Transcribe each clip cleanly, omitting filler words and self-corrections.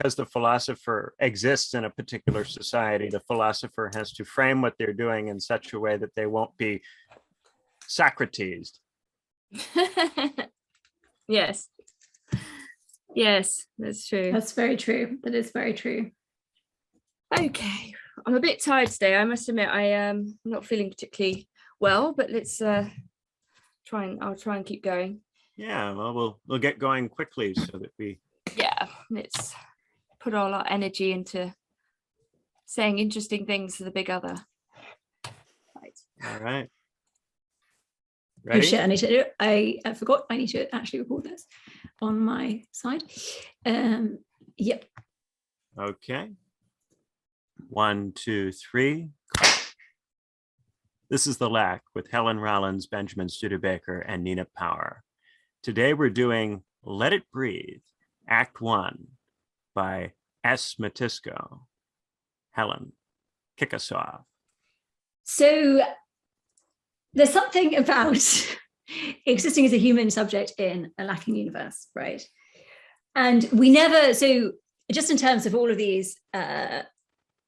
because the philosopher exists in a particular society, the philosopher has to frame what they're doing in such a way that they won't be Socrates. Yes. Yes, that's true. That's very true. That is very true. Okay, I'm a bit tired today. I must admit, I am not feeling particularly well, but let's I'll try and keep going. Yeah, well, we'll get going quickly so that Let's put all our energy into saying interesting things to the big other. Right. All right. Oh Ready? shit, I forgot I need to actually record this on my side. Yep. Okay. 1, 2, 3. This is The Lack with Helen Rollins, Benjamin Studebaker, and Nina Power. Today we're doing Let It Breathe, Act 1 by S. Matisco. Helen, kick us off. So there's something about existing as a human subject in a lacking universe, right? And we never, so just in terms of all of these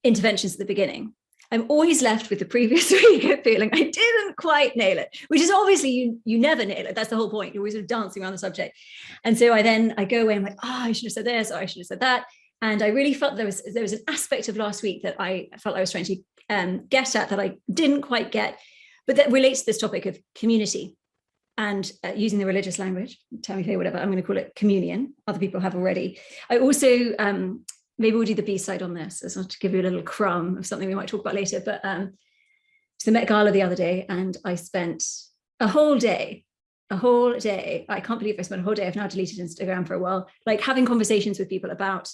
interventions at the beginning, I'm always left with the previous week feeling I didn't quite nail it, which is obviously you never nail it. That's the whole point. You're always sort of dancing around the subject. And so I go away and I'm like, I should have said this, or I should have said that. And I really felt there was an aspect of last week that I felt I was trying to get at that I didn't quite get, but that relates to this topic of community and using the religious language. Tell me, whatever, I'm going to call it communion. Other people have already. I also, maybe we'll do the B-side on this. I just want to give you a little crumb of something we might talk about later. But it's the Met Gala the other day, and I spent a whole day. I can't believe I spent a whole day. I've now deleted Instagram for a while, like having conversations with people about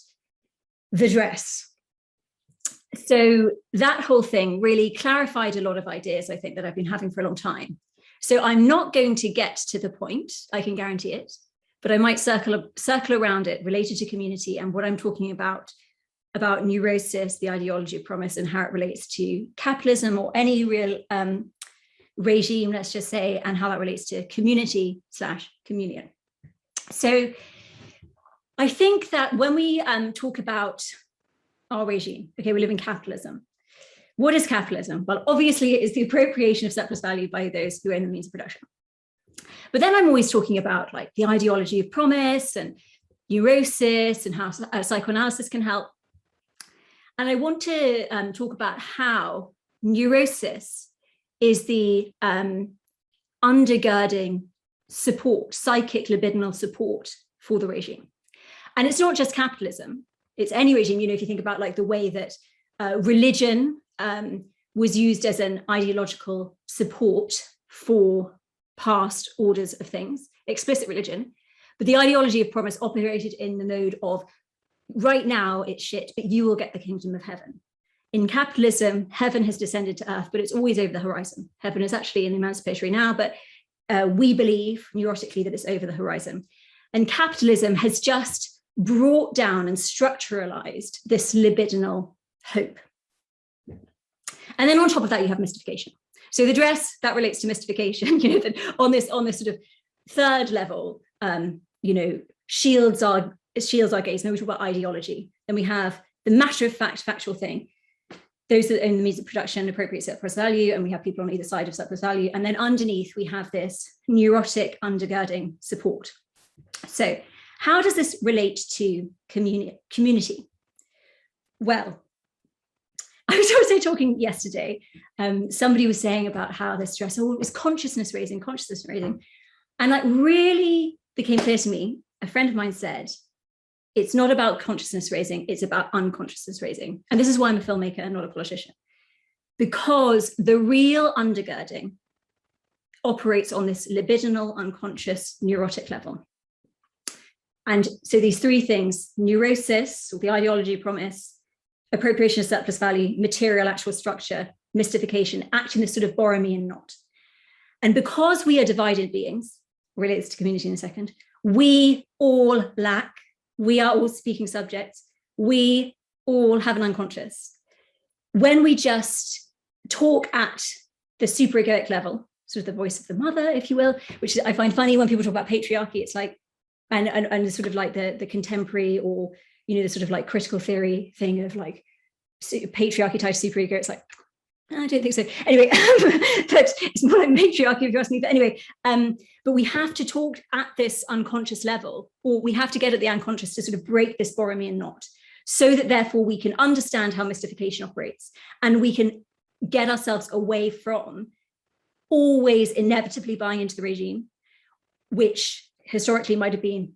the dress. So that whole thing really clarified a lot of ideas, I think, that I've been having for a long time. So I'm not going to get to the point, I can guarantee it, but I might circle around it related to community and what I'm talking about neurosis, the ideology of promise, and how it relates to capitalism or any real regime, let's just say, and how that relates to community/communion. So I think that when we talk about our regime, okay, we live in capitalism. What is capitalism? Well, obviously it is the appropriation of surplus value by those who own the means of production. But then I'm always talking about like the ideology of promise and neurosis and how psychoanalysis can help. And I want to talk about how neurosis is the undergirding support, psychic libidinal support for the regime. And it's not just capitalism, it's any regime. You know, if you think about like the way that religion was used as an ideological support for past orders of things, explicit religion, but the ideology of promise operated in the mode of right now it's shit, but you will get the kingdom of heaven. In capitalism, heaven has descended to earth, but it's always over the horizon. Heaven is actually in the emancipatory now, but we believe neurotically that it's over the horizon. And capitalism has just brought down and structuralized this libidinal hope. And then on top of that, you have mystification. So the dress, that relates to mystification, you know, that on this sort of third level, you know, shields our gaze. Now we talk about ideology. Then we have the matter of fact, factual thing. Those that own the means of production appropriate surplus value, and we have people on either side of surplus value. And then underneath, we have this neurotic undergirding support. So how does this relate to community? Well, I was also talking yesterday, somebody was saying about how this stress, it was consciousness raising. And that really became clear to me. A friend of mine said, it's not about consciousness raising, it's about unconsciousness raising. And this is why I'm a filmmaker and not a politician. Because the real undergirding operates on this libidinal, unconscious, neurotic level. And so these three things, neurosis, or the ideology of promise, appropriation of surplus value, material actual structure, mystification, act in this sort of Borromean knot. And because we are divided beings, relates to community in a second, we all lack, we are all speaking subjects, we all have an unconscious. When we just talk at the superegoic level, sort of the voice of the mother, if you will, which I find funny when people talk about patriarchy, it's like, and sort of like the contemporary or, the sort of like critical theory thing of like patriarchy tied to superego. It's like, I don't think so. Anyway, but it's more like matriarchy if you ask me. But anyway, but we have to talk at this unconscious level, or we have to get at the unconscious to sort of break this Borromean knot, so that therefore we can understand how mystification operates, and we can get ourselves away from always inevitably buying into the regime, which historically might have been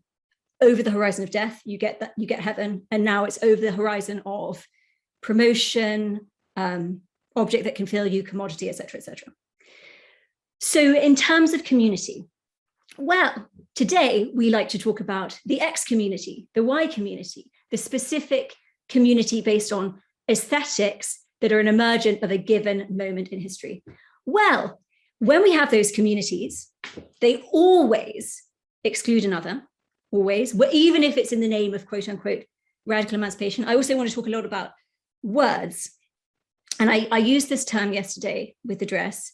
over the horizon of death. You get that, you get heaven, and now it's over the horizon of promotion, object that can fill you, commodity, etc., etc. So in terms of community, well, today we like to talk about the X community, the Y community, the specific community based on aesthetics that are an emergent of a given moment in history. Well, when we have those communities, they always exclude another, always, even if it's in the name of quote unquote radical emancipation. I also want to talk a lot about words. And I used this term yesterday with the dress,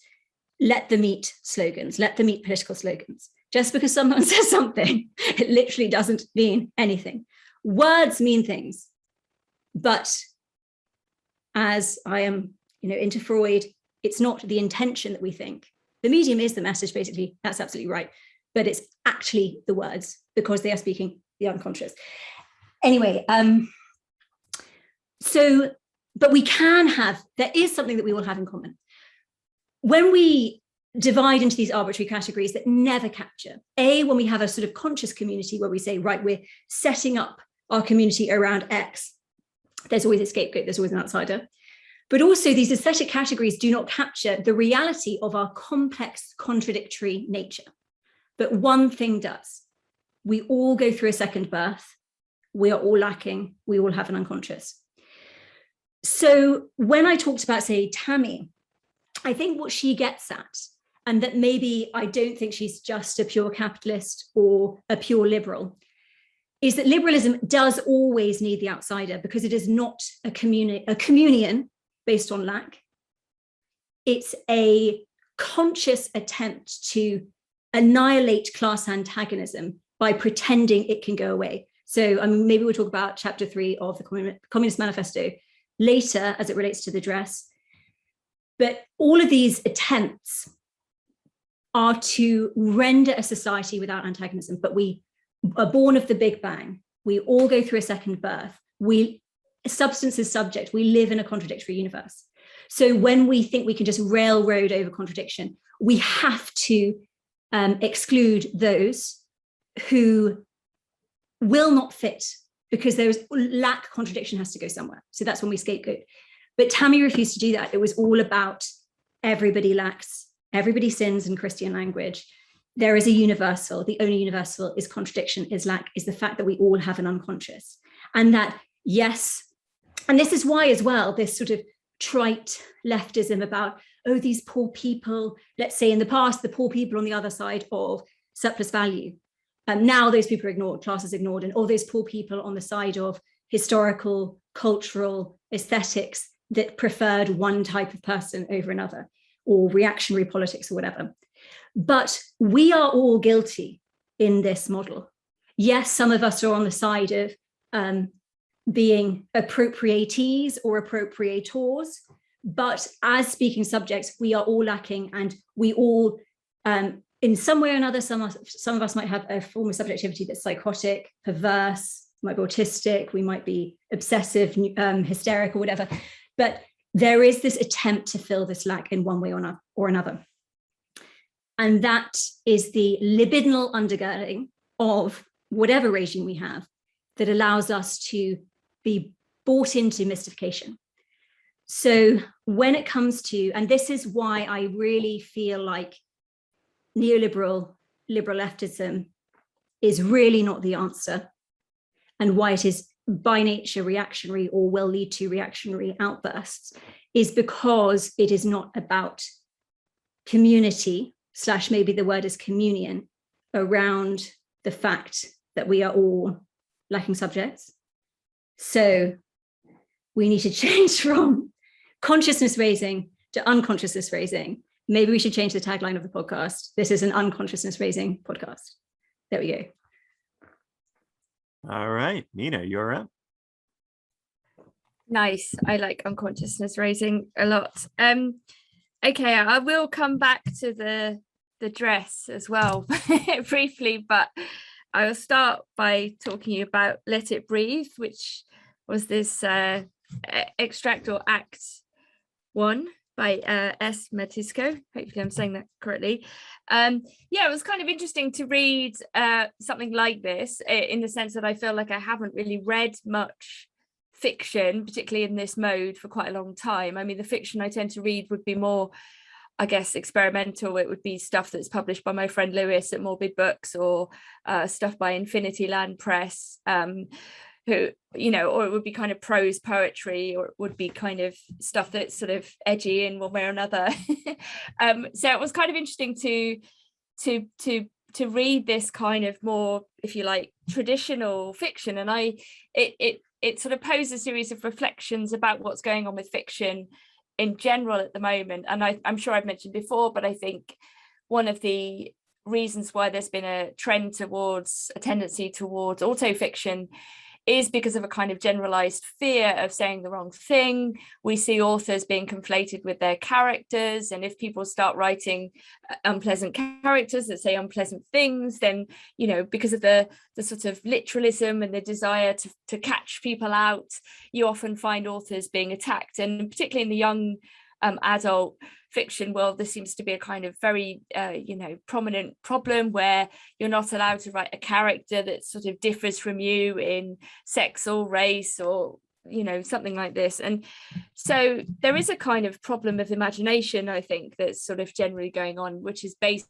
let them eat slogans, let them eat political slogans. Just because someone says something, it literally doesn't mean anything. Words mean things, but as I am, into Freud, it's not the intention that we think. The medium is the message, basically. That's absolutely right. But it's actually the words, because they are speaking the unconscious. Anyway, but we can have, there is something that we will have in common. When we divide into these arbitrary categories that never capture, when we have a sort of conscious community where we say, right, we're setting up our community around X, there's always a scapegoat, there's always an outsider. But also these aesthetic categories do not capture the reality of our complex, contradictory nature. But one thing does. We all go through a second birth. We are all lacking. We all have an unconscious. So when I talked about, say, Tammy, I think what she gets at, and that maybe I don't think she's just a pure capitalist or a pure liberal, is that liberalism does always need the outsider, because it is not a communion based on lack. It's a conscious attempt to annihilate class antagonism by pretending it can go away. So maybe we'll talk about chapter 3 of the Communist Manifesto later as it relates to the dress. But all of these attempts are to render a society without antagonism, but we are born of the Big Bang. We all go through a second birth. Substance is subject. We live in a contradictory universe. So when we think we can just railroad over contradiction, we have to exclude those who will not fit, because contradiction has to go somewhere. So that's when we scapegoat. But Tammy refused to do that. It was all about everybody lacks, everybody sins in Christian language. There is a universal. The only universal is contradiction, is lack, is the fact that we all have an unconscious. And that, yes, and this is why as well, this sort of trite leftism about, these poor people, let's say in the past, the poor people on the other side of surplus value. Now those people are ignored, class is ignored, and all those poor people on the side of historical, cultural aesthetics that preferred one type of person over another, or reactionary politics or whatever. But we are all guilty in this model. Yes, some of us are on the side of being appropriatees or appropriators, but as speaking subjects, we are all lacking, and we all, in some way or another, some of us might have a form of subjectivity that's psychotic, perverse, might be autistic, we might be obsessive, hysteric, or whatever. But there is this attempt to fill this lack in one way or another. And that is the libidinal undergirding of whatever regime we have that allows us to be bought into mystification. So when it comes to, and this is why I really feel like neoliberal, liberal leftism is really not the answer, and why it is by nature reactionary or will lead to reactionary outbursts, is because it is not about community, / maybe the word is communion, around the fact that we are all lacking subjects. So we need to change from consciousness raising to unconsciousness raising. Maybe we should change the tagline of the podcast. This is an unconsciousness raising podcast. There we go. All right, Nina, you're up. Nice. I like unconsciousness raising a lot. Okay, I will come back to the dress as well briefly, but I will start by talking about Let It Breathe, which was this extract or act 1 by S. Matisco. Hopefully I'm saying that correctly. Yeah, it was kind of interesting to read something like this, in the sense that I feel like I haven't really read much fiction, particularly in this mode, for quite a long time. I mean, the fiction I tend to read would be more, I guess, experimental. It would be stuff that's published by my friend Lewis at Morbid Books, or stuff by Infinity Land Press, who, you know, or it would be kind of prose poetry, or it would be kind of stuff that's sort of edgy in one way or another. So it was kind of interesting to read this kind of more, if you like, traditional fiction, and it sort of posed a series of reflections about what's going on with fiction in general at the moment. And I'm sure I've mentioned before, but I think one of the reasons why there's been a tendency towards autofiction is because of a kind of generalized fear of saying the wrong thing. We see authors being conflated with their characters, and if people start writing unpleasant characters that say unpleasant things, then, you know, because of the sort of literalism and the desire to catch people out, you often find authors being attacked. And particularly in the young adult fiction world, there seems to be a kind of very prominent problem where you're not allowed to write a character that sort of differs from you in sex or race, or, you know, something like this. And so there is a kind of problem of imagination, I think, that's sort of generally going on, which is based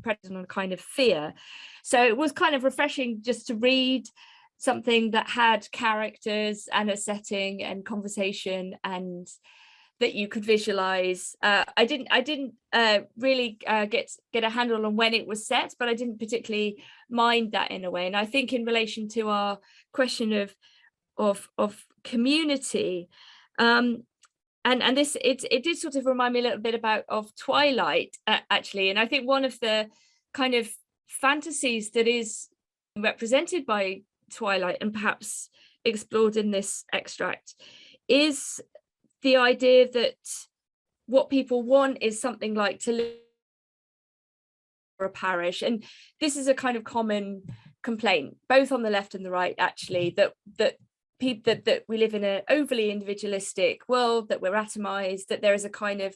on a kind of fear. So it was kind of refreshing just to read something that had characters and a setting and conversation, and that you could visualize. I didn't really get a handle on when it was set, but I didn't particularly mind that in a way. And I think in relation to our question of community, and this, it did sort of remind me a little bit of Twilight, actually. And I think one of the kind of fantasies that is represented by Twilight, and perhaps explored in this extract, is the idea that what people want is something like to live for a parish. And this is a kind of common complaint, both on the left and the right, actually, that we live in an overly individualistic world, that we're atomized, that there is a kind of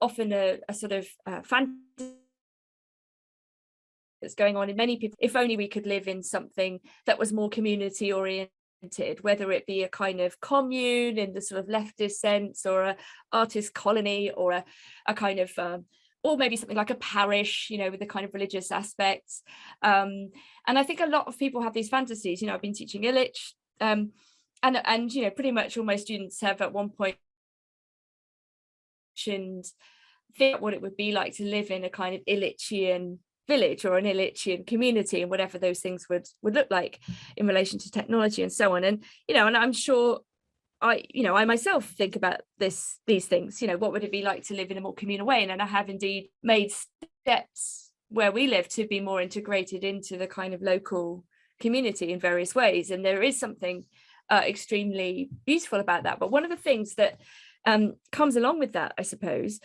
often a sort of fantasy that's going on in many people. If only we could live in something that was more community oriented, whether it be a kind of commune in the sort of leftist sense, or a artist colony, or a kind of or maybe something like a parish, you know, with the kind of religious aspects. And I think a lot of people have these fantasies. You know, I've been teaching Illich, and you know, pretty much all my students have at one point think what it would be like to live in a kind of Illichian village or an Illichian community, and whatever those things would look like in relation to technology and so on. And, you know, and I'm sure I myself think about these things, you know, what would it be like to live in a more communal way? And I have indeed made steps where we live to be more integrated into the kind of local community in various ways. And there is something extremely beautiful about that. But one of the things that comes along with that, I suppose,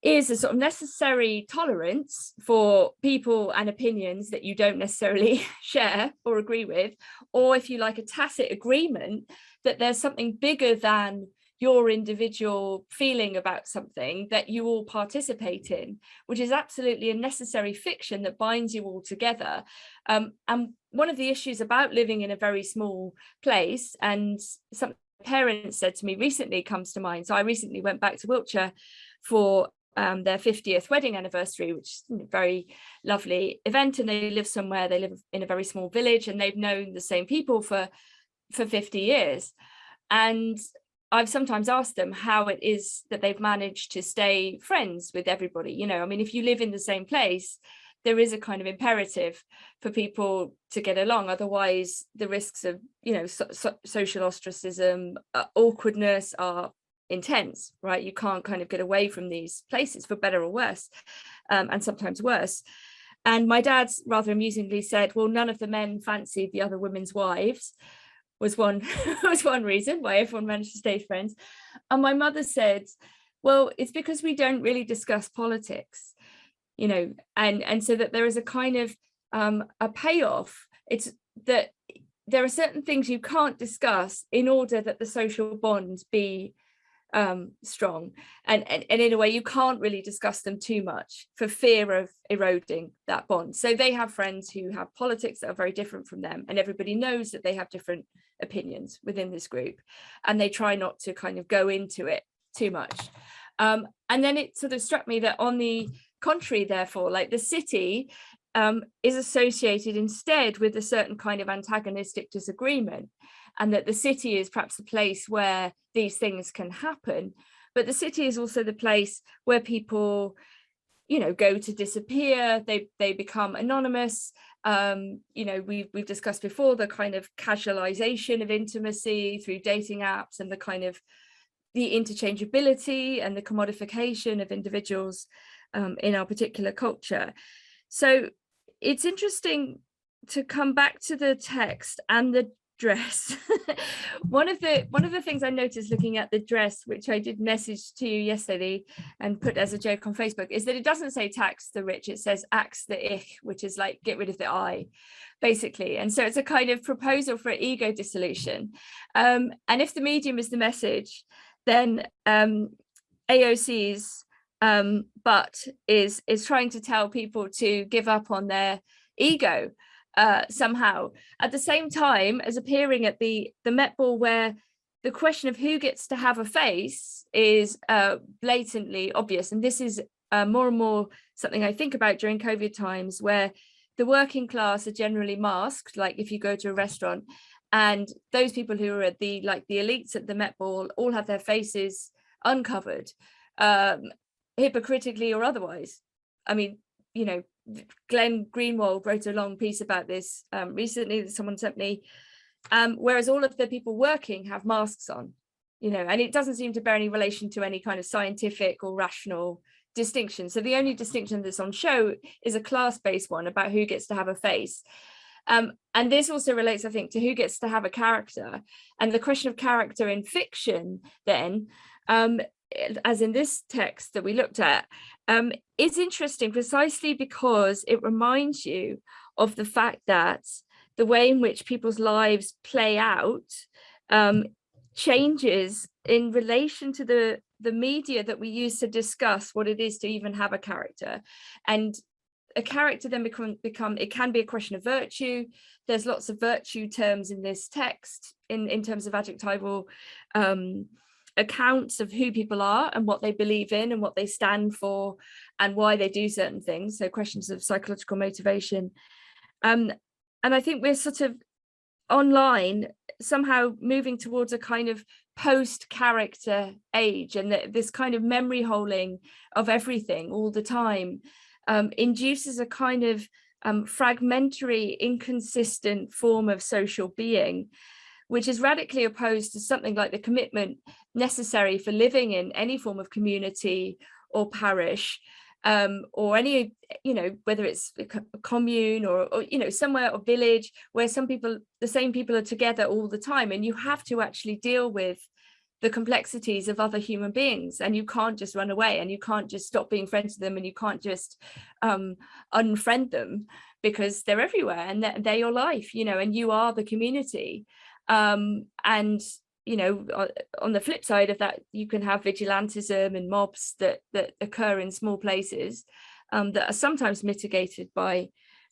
is a sort of necessary tolerance for people and opinions that you don't necessarily share or agree with, or, if you like, a tacit agreement that there's something bigger than your individual feeling about something that you all participate in, which is absolutely a necessary fiction that binds you all together. And one of the issues about living in a very small place, and some parents said to me recently, comes to mind. So I recently went back to Wiltshire for their 50th wedding anniversary, which is a very lovely event, and they live in a very small village, and they've known the same people for 50 years. And I've sometimes asked them how it is that they've managed to stay friends with everybody. You know, I mean, if you live in the same place, there is a kind of imperative for people to get along. Otherwise, the risks of, you know, social ostracism, awkwardness are intense, right? You can't kind of get away from these places, for better or worse, and sometimes worse. And my dad rather amusingly said, well, none of the men fancied the other women's wives, was one was one reason why everyone managed to stay friends. And my mother said, well, it's because we don't really discuss politics, you know, and so that there is a kind of a payoff. It's that there are certain things you can't discuss in order that the social bonds be strong, and in a way you can't really discuss them too much for fear of eroding that bond. So they have friends who have politics that are very different from them, and everybody knows that they have different opinions within this group, and they try not to kind of go into it too much. And then it sort of struck me that on the contrary, therefore, like the city is associated instead with a certain kind of antagonistic disagreement, and that the city is perhaps the place where these things can happen, but the city is also the place where people, you know, go to disappear, they become anonymous. You know, we've discussed before the kind of casualization of intimacy through dating apps, and the kind of the interchangeability and the commodification of individuals in our particular culture. So it's interesting to come back to the text and the dress. one of the things I noticed looking at the dress, which I did message to you yesterday and put as a joke on Facebook, is that it doesn't say tax the rich, it says axe the ich, which is like get rid of the I, basically. And so it's a kind of proposal for ego dissolution. And if the medium is the message, then AOC's but is trying to tell people to give up on their ego somehow, at the same time as appearing at the Met Ball, where the question of who gets to have a face is blatantly obvious. And this is more and more something I think about during COVID times, where the working class are generally masked, like if you go to a restaurant, and those people who are at the elites at the Met Ball all have their faces uncovered, hypocritically or otherwise. I mean, you know, Glenn Greenwald wrote a long piece about this recently that someone sent me, whereas all of the people working have masks on, you know, and it doesn't seem to bear any relation to any kind of scientific or rational distinction. So the only distinction that's on show is a class-based one about who gets to have a face. And this also relates, I think, to who gets to have a character, and the question of character in fiction then, as in this text that we looked at, is interesting precisely because it reminds you of the fact that the way in which people's lives play out changes in relation to the media that we use to discuss what it is to even have a character. And a character then become it can be a question of virtue. There's lots of virtue terms in this text in terms of adjectival accounts of who people are and what they believe in and what they stand for and why they do certain things. So questions of psychological motivation. And I think we're sort of online somehow moving towards a kind of post-character age, and this kind of memory holding of everything all the time induces a kind of fragmentary, inconsistent form of social being, which is radically opposed to something like the commitment necessary for living in any form of community or parish, or any, you know, whether it's a commune or you know, somewhere, or village, where the same people are together all the time, and you have to actually deal with the complexities of other human beings, and you can't just run away, and you can't just stop being friends with them, and you can't just unfriend them, because they're everywhere and they're your life, you know, and you are the community. And you know, on the flip side of that, you can have vigilantism and mobs that occur in small places that are sometimes mitigated by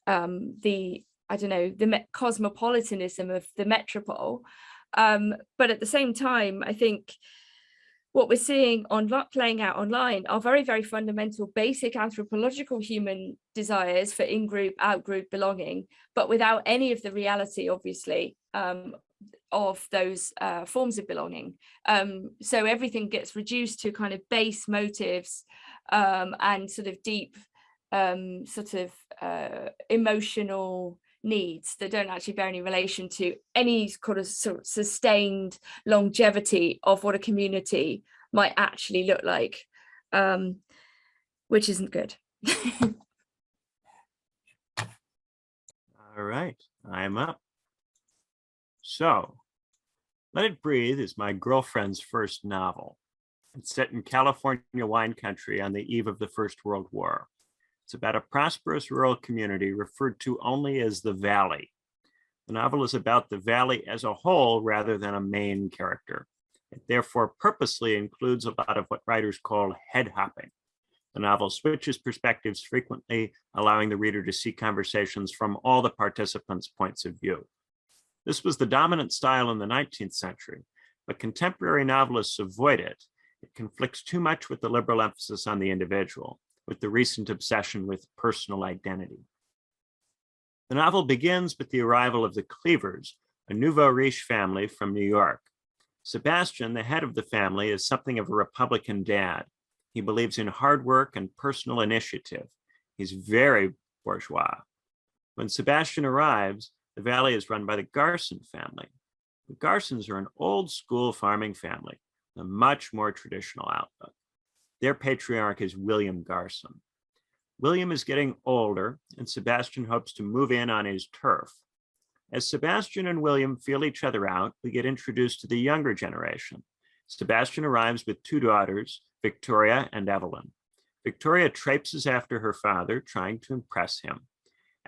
the cosmopolitanism of the metropole. But at the same time, I think what we're seeing playing out online are very, very fundamental, basic anthropological human desires for in-group, out-group belonging, but without any of the reality, obviously, of those forms of belonging. So everything gets reduced to kind of base motives and sort of deep emotional needs that don't actually bear any relation to any sort of sustained longevity of what a community might actually look like, which isn't good. All right, I'm up. So Let It Breathe is my girlfriend's first novel. It's set in California wine country on the eve of the First World War. It's about a prosperous rural community referred to only as the Valley. The novel is about the Valley as a whole rather than a main character. It therefore purposely includes a lot of what writers call head hopping. The novel switches perspectives frequently, allowing the reader to see conversations from all the participants' points of view. This was the dominant style in the 19th century, but contemporary novelists avoid it. It conflicts too much with the liberal emphasis on the individual, with the recent obsession with personal identity. The novel begins with the arrival of the Cleavers, a nouveau riche family from New York. Sebastian, the head of the family, is something of a Republican dad. He believes in hard work and personal initiative. He's very bourgeois. When Sebastian arrives, the Valley is run by the Garson family. The Garsons are an old school farming family, a much more traditional outlook. Their patriarch is William Garson. William is getting older, and Sebastian hopes to move in on his turf. As Sebastian and William feel each other out, we get introduced to the younger generation. Sebastian arrives with two daughters, Victoria and Evelyn. Victoria traipses after her father, trying to impress him.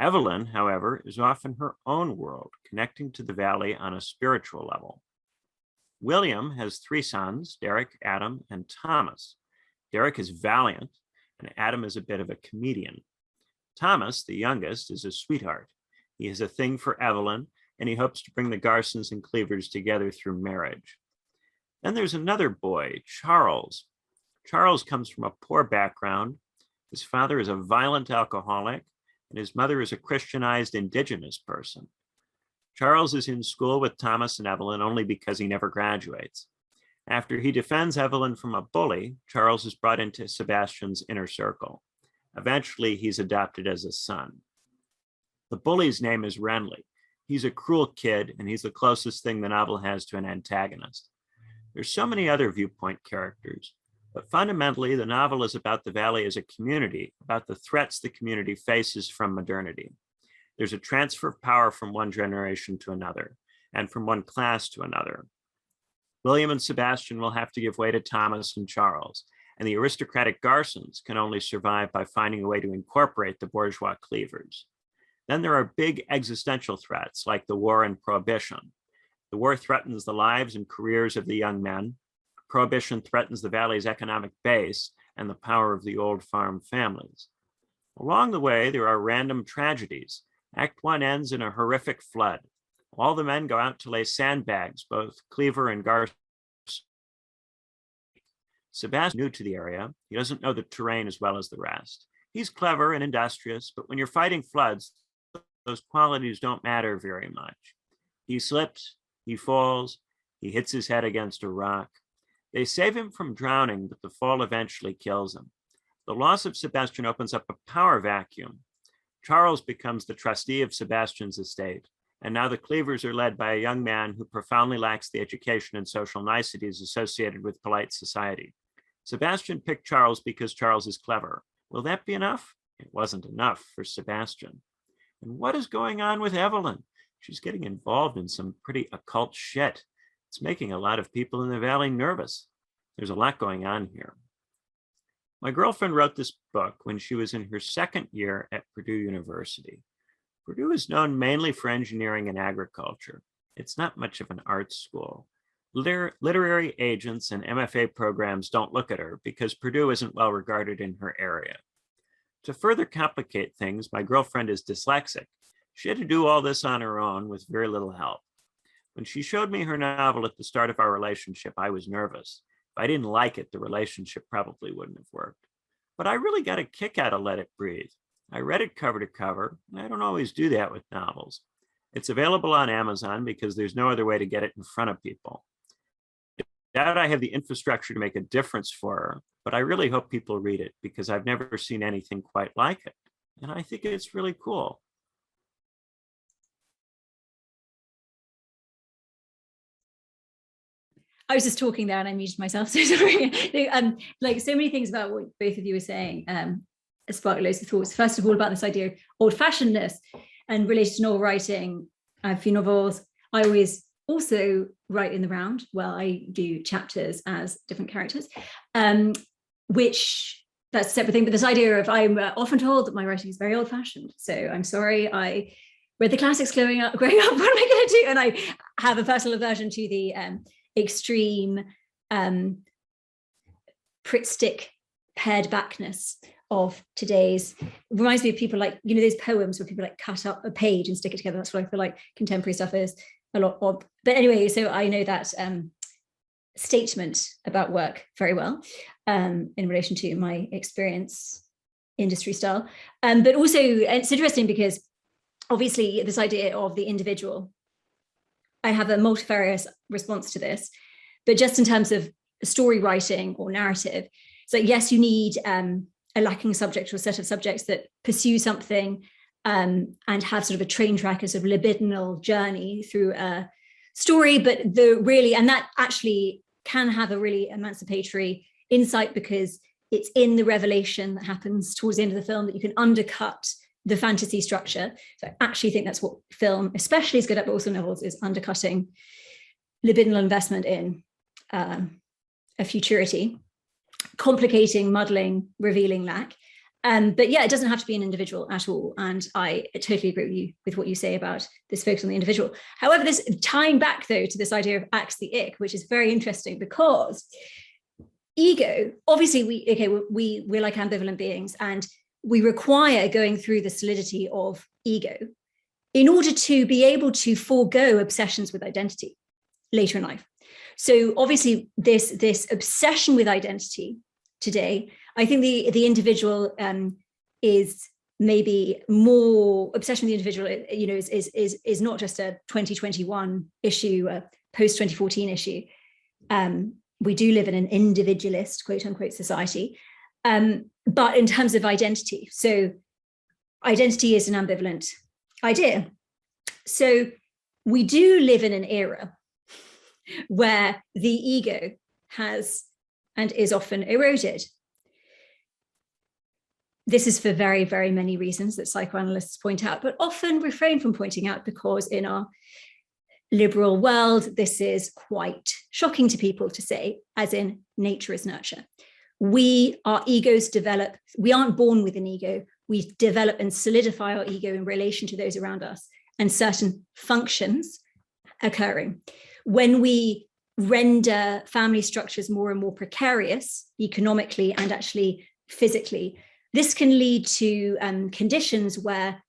Evelyn, however, is off in her own world, connecting to the Valley on a spiritual level. William has three sons, Derek, Adam, and Thomas. Derek is valiant, and Adam is a bit of a comedian. Thomas, the youngest, is a sweetheart. He has a thing for Evelyn, and he hopes to bring the Garsons and Cleavers together through marriage. Then there's another boy, Charles. Charles comes from a poor background. His father is a violent alcoholic, and his mother is a Christianized indigenous person. Charles is in school with Thomas and Evelyn only because he never graduates. After he defends Evelyn from a bully, Charles is brought into Sebastian's inner circle. Eventually, he's adopted as a son. The bully's name is Renly. He's a cruel kid, and he's the closest thing the novel has to an antagonist. There's so many other viewpoint characters, but fundamentally, the novel is about the Valley as a community, about the threats the community faces from modernity. There's a transfer of power from one generation to another, and from one class to another. William and Sebastian will have to give way to Thomas and Charles, and the aristocratic Garsons can only survive by finding a way to incorporate the bourgeois Cleavers. Then there are big existential threats like the war and prohibition. The war threatens the lives and careers of the young men. Prohibition threatens the Valley's economic base and the power of the old farm families. Along the way, there are random tragedies. Act 1 ends in a horrific flood. All the men go out to lay sandbags, both Cleaver and Garson. Sebastian is new to the area. He doesn't know the terrain as well as the rest. He's clever and industrious, but when you're fighting floods, those qualities don't matter very much. He slips, he falls, he hits his head against a rock. They save him from drowning, but the fall eventually kills him. The loss of Sebastian opens up a power vacuum. Charles becomes the trustee of Sebastian's estate, and now the Cleavers are led by a young man who profoundly lacks the education and social niceties associated with polite society. Sebastian picked Charles because Charles is clever. Will that be enough? It wasn't enough for Sebastian. And what is going on with Evelyn? She's getting involved in some pretty occult shit. It's making a lot of people in the Valley nervous. There's a lot going on here. My girlfriend wrote this book when she was in her second year at Purdue University. Purdue is known mainly for engineering and agriculture. It's not much of an arts school. Literary agents and MFA programs don't look at her because Purdue isn't well regarded in her area. To further complicate things, my girlfriend is dyslexic. She had to do all this on her own with very little help. When she showed me her novel at the start of our relationship, I was nervous. If I didn't like it, the relationship probably wouldn't have worked. But I really got a kick out of Let It Breathe. I read it cover to cover, and I don't always do that with novels. It's available on Amazon because there's no other way to get it in front of people. I doubt I have the infrastructure to make a difference for her, but I really hope people read it because I've never seen anything quite like it. And I think it's really cool. I was just talking there and I muted myself, so sorry. Like so many things about what both of you were saying sparked loads of thoughts. First of all, about this idea of old-fashionedness and related to novel writing, a few novels. I always also write in the round. Well, I do chapters as different characters, which that's a separate thing. But this idea of, I'm often told that my writing is very old fashioned. So I'm sorry, I read the classics growing up. What am I going to do? And I have a personal aversion to the extreme Pritt stick pared backness of today's. It reminds me of people like, you know, those poems where people like cut up a page and stick it together. That's what I feel like contemporary stuff is a lot of. But anyway, so I know that statement about work very well in relation to my experience, industry style. But also, it's interesting because obviously this idea of the individual, I have a multifarious response to this, but just in terms of story writing or narrative, so yes, you need a lacking subject or a set of subjects that pursue something and have sort of a train track, a sort of libidinal journey through a story, but and that actually can have a really emancipatory insight because it's in the revelation that happens towards the end of the film that you can undercut the fantasy structure. So I actually think that's what film, especially as good at, but also novels, is undercutting libidinal investment in a futurity, complicating, muddling, revealing lack. But yeah, it doesn't have to be an individual at all. And I totally agree with you with what you say about this focus on the individual. However, this tying back though to this idea of axe the ick, which is very interesting because ego, obviously we're like ambivalent beings and we require going through the solidity of ego in order to be able to forego obsessions with identity later in life. So obviously this obsession with identity today, I think the individual is maybe more obsession with the individual, you know, is not just a 2021 issue, a post 2014 issue. We do live in an individualist, quote unquote, society. But in terms of identity, so identity is an ambivalent idea. So we do live in an era where the ego has and is often eroded. This is for very, very many reasons that psychoanalysts point out, but often refrain from pointing out because in our liberal world, this is quite shocking to people to say, as in nature is nurture. Our egos develop, we aren't born with an ego, we develop and solidify our ego in relation to those around us and certain functions occurring. When we render family structures more and more precarious, economically and actually physically, this can lead to conditions where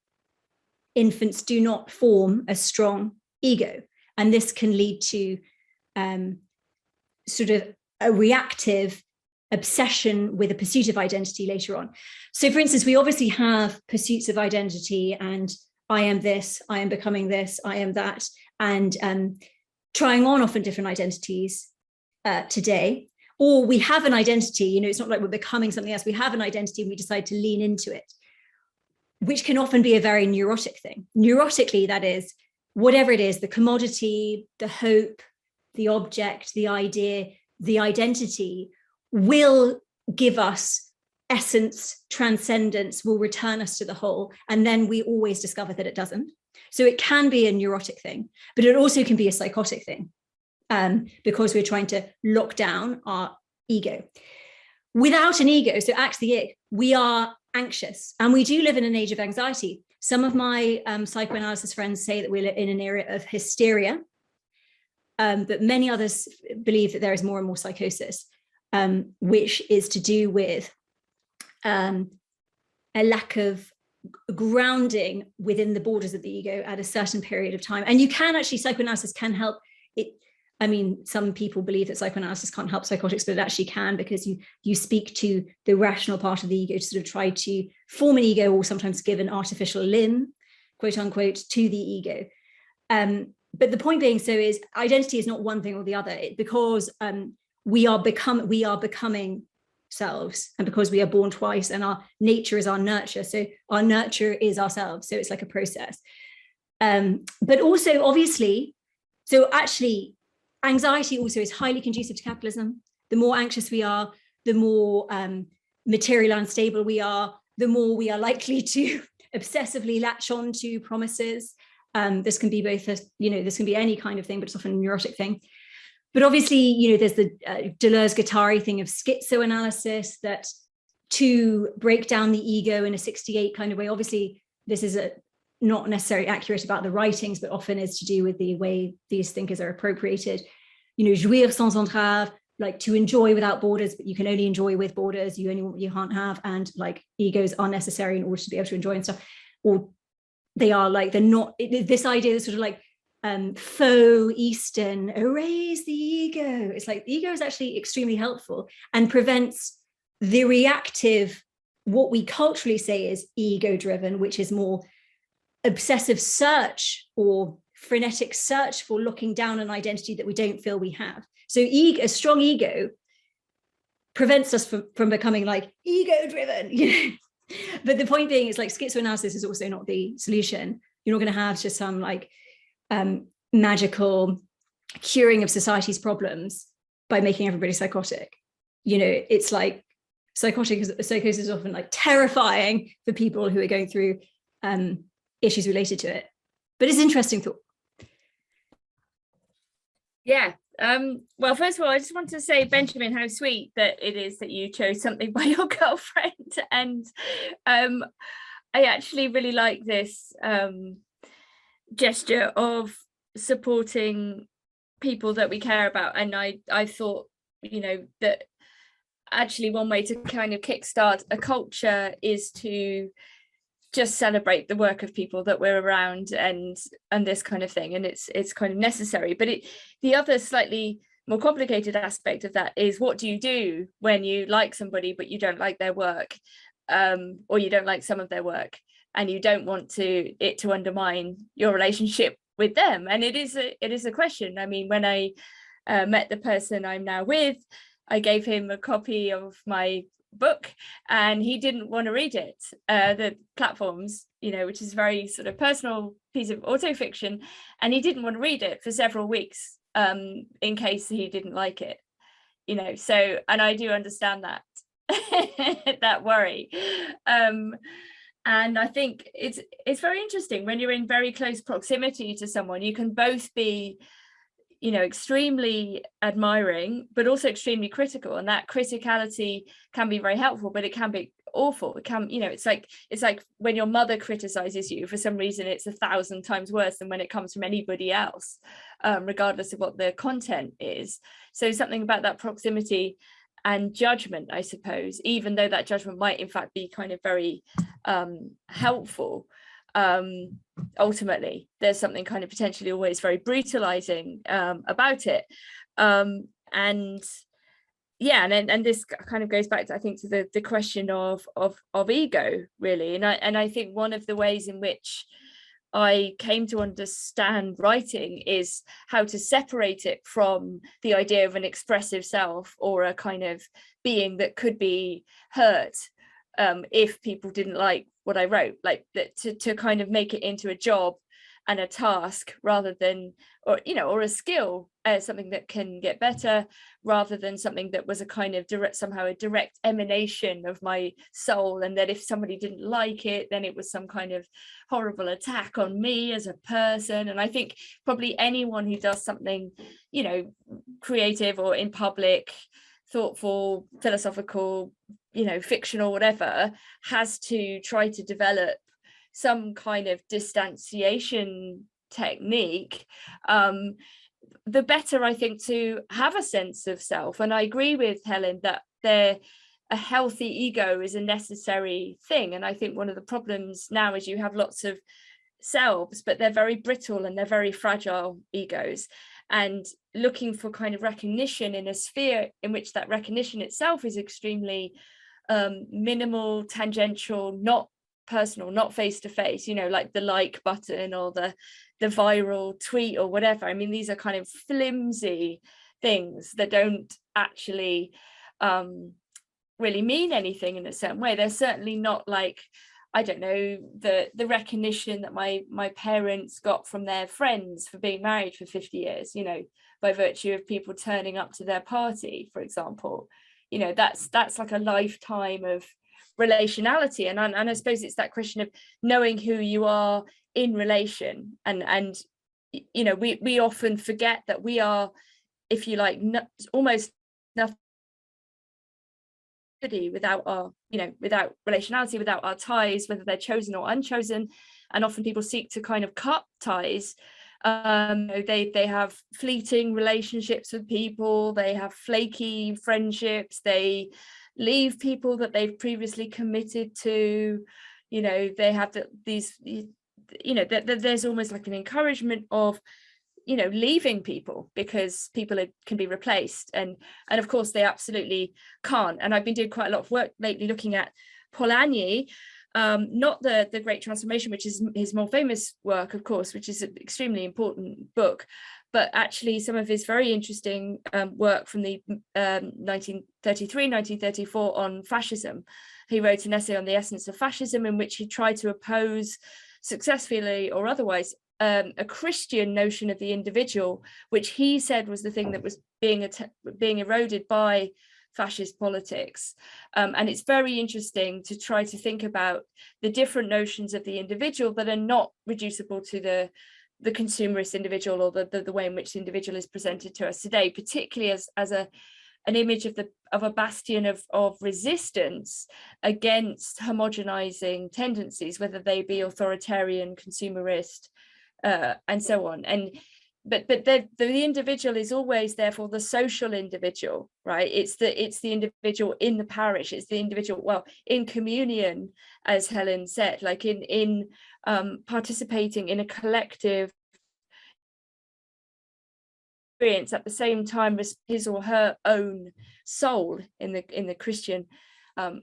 infants do not form a strong ego. And this can lead to sort of a reactive obsession with a pursuit of identity later on. So for instance, we obviously have pursuits of identity and I am this, I am becoming this, I am that, and trying on often different identities today. Or we have an identity, you know, it's not like we're becoming something else. We have an identity and we decide to lean into it, which can often be a very neurotic thing. Neurotically, that is, whatever it is, the commodity, the hope, the object, the idea, the identity will give us essence, transcendence, will return us to the whole. And then we always discover that it doesn't. So it can be a neurotic thing, but it also can be a psychotic thing because we're trying to lock down our ego. Without an ego, so axe the ick, we are anxious and we do live in an age of anxiety. Some of my psychoanalysis friends say that we're in an era of hysteria, but many others believe that there is more and more psychosis, which is to do with a lack of grounding within the borders of the ego at a certain period of time. And you can actually, psychoanalysis can help it. I mean, some people believe that psychoanalysis can't help psychotics, but it actually can, because you speak to the rational part of the ego to sort of try to form an ego or sometimes give an artificial limb, quote unquote, to the ego. But the point being, so is identity is not one thing or the other, because we are becoming selves, and because we are born twice and our nature is our nurture, so our nurture is ourselves, so it's like a process. But also obviously, so actually anxiety also is highly conducive to capitalism. The more anxious we are, the more material unstable we are, the more we are likely to obsessively latch on to promises This can be both, this can be any kind of thing, but it's often a neurotic thing. But obviously, there's the Deleuze-Guattari thing of schizoanalysis, that to break down the ego in a 68 kind of way. Obviously, this is not necessarily accurate about the writings, but often is to do with the way these thinkers are appropriated. Jouir sans entrave, like to enjoy without borders, but you can only enjoy with borders. You can't have, and like egos are necessary in order to be able to enjoy and stuff. Or they're not, this idea that sort of like faux Eastern, erase the ego. It's like the ego is actually extremely helpful and prevents the reactive, what we culturally say is ego driven, which is more obsessive search or frenetic search for looking down an identity that we don't feel we have. So a strong ego prevents us from becoming like ego driven. But the point being is, like, schizoanalysis is also not the solution. You're not going to have just some like magical curing of society's problems by making everybody psychotic. It's like psychosis is often like terrifying for people who are going through issues related to it. But it's interesting thought. Yeah. Well, first of all, I just want to say, Benjamin, how sweet that it is that you chose something by your girlfriend. And I actually really like this gesture of supporting people that we care about. And I thought, that actually one way to kind of kickstart a culture is to just celebrate the work of people that we're around and this kind of thing. And it's kind of necessary. But the other slightly more complicated aspect of that is, what do you do when you like somebody but you don't like their work, or you don't like some of their work, and you don't want it to undermine your relationship with them? And it is a question. I mean, when I met the person I'm now with, I gave him a copy of my book and he didn't want to read it. The Platforms, which is a very sort of personal piece of autofiction, and he didn't want to read it for several weeks in case he didn't like it. So, and I do understand that that worry. And I think it's very interesting when you're in very close proximity to someone. You can both be extremely admiring but also extremely critical, and that criticality can be very helpful, but it can be awful. It can, it's like when your mother criticizes you, for some reason it's 1,000 times worse than when it comes from anybody else, regardless of what the content is. So something about that proximity and judgment, I suppose, even though that judgment might in fact be kind of very helpful, ultimately there's something kind of potentially always very brutalizing about it. And this kind of goes back to, I think, to the question of ego, really. And I think one of the ways in which I came to understand writing is how to separate it from the idea of an expressive self, or a kind of being that could be hurt if people didn't like what I wrote, like that, to kind of make it into a job and a task rather than, or a skill, something that can get better, rather than something that was a kind of somehow a direct emanation of my soul, and that if somebody didn't like it, then it was some kind of horrible attack on me as a person. And I think probably anyone who does something, creative or in public, thoughtful, philosophical, fictional, whatever, has to try to develop some kind of distanciation technique, the better, I think, to have a sense of self. And I agree with Helen that a healthy ego is a necessary thing. And I think one of the problems now is you have lots of selves, but they're very brittle and they're very fragile egos. And looking for kind of recognition in a sphere in which that recognition itself is extremely minimal, tangential, not personal, not face to face, like the like button or the viral tweet or whatever. I mean, these are kind of flimsy things that don't actually really mean anything in a certain way. They're certainly not like, I don't know, the recognition that my parents got from their friends for being married for 50 years, by virtue of people turning up to their party, for example. That's like a lifetime of relationality. And I suppose it's that question of knowing who you are in relation. And you know, we often forget that we are, if you like, almost nothing without our, you know, without relationality, without our ties, whether they're chosen or unchosen. And often people seek to kind of cut ties. They have fleeting relationships with people, they have flaky friendships, they leave people that they've previously committed to, you know, they have these, you know, there's almost like an encouragement of, you know, leaving people because people can be replaced, and of course they absolutely can't. And I've been doing quite a lot of work lately looking at Polanyi, not the Great Transformation, which is his more famous work, of course, which is an extremely important book, but actually some of his very interesting work from the 1933, 1934 on fascism. He wrote an essay on the essence of fascism, in which he tried to oppose, successfully or otherwise, a Christian notion of the individual, which he said was the thing that was being eroded by fascist politics. And it's very interesting to try to think about the different notions of the individual that are not reducible to the consumerist individual, or the way in which the individual is presented to us today, particularly as an image of a bastion of resistance against homogenizing tendencies, whether they be authoritarian, consumerist, and so on. And but the individual is always therefore the social individual, right? It's the individual in the parish, it's the individual, well, in communion, as Helen said, like in participating in a collective experience at the same time as his or her own soul in the Christian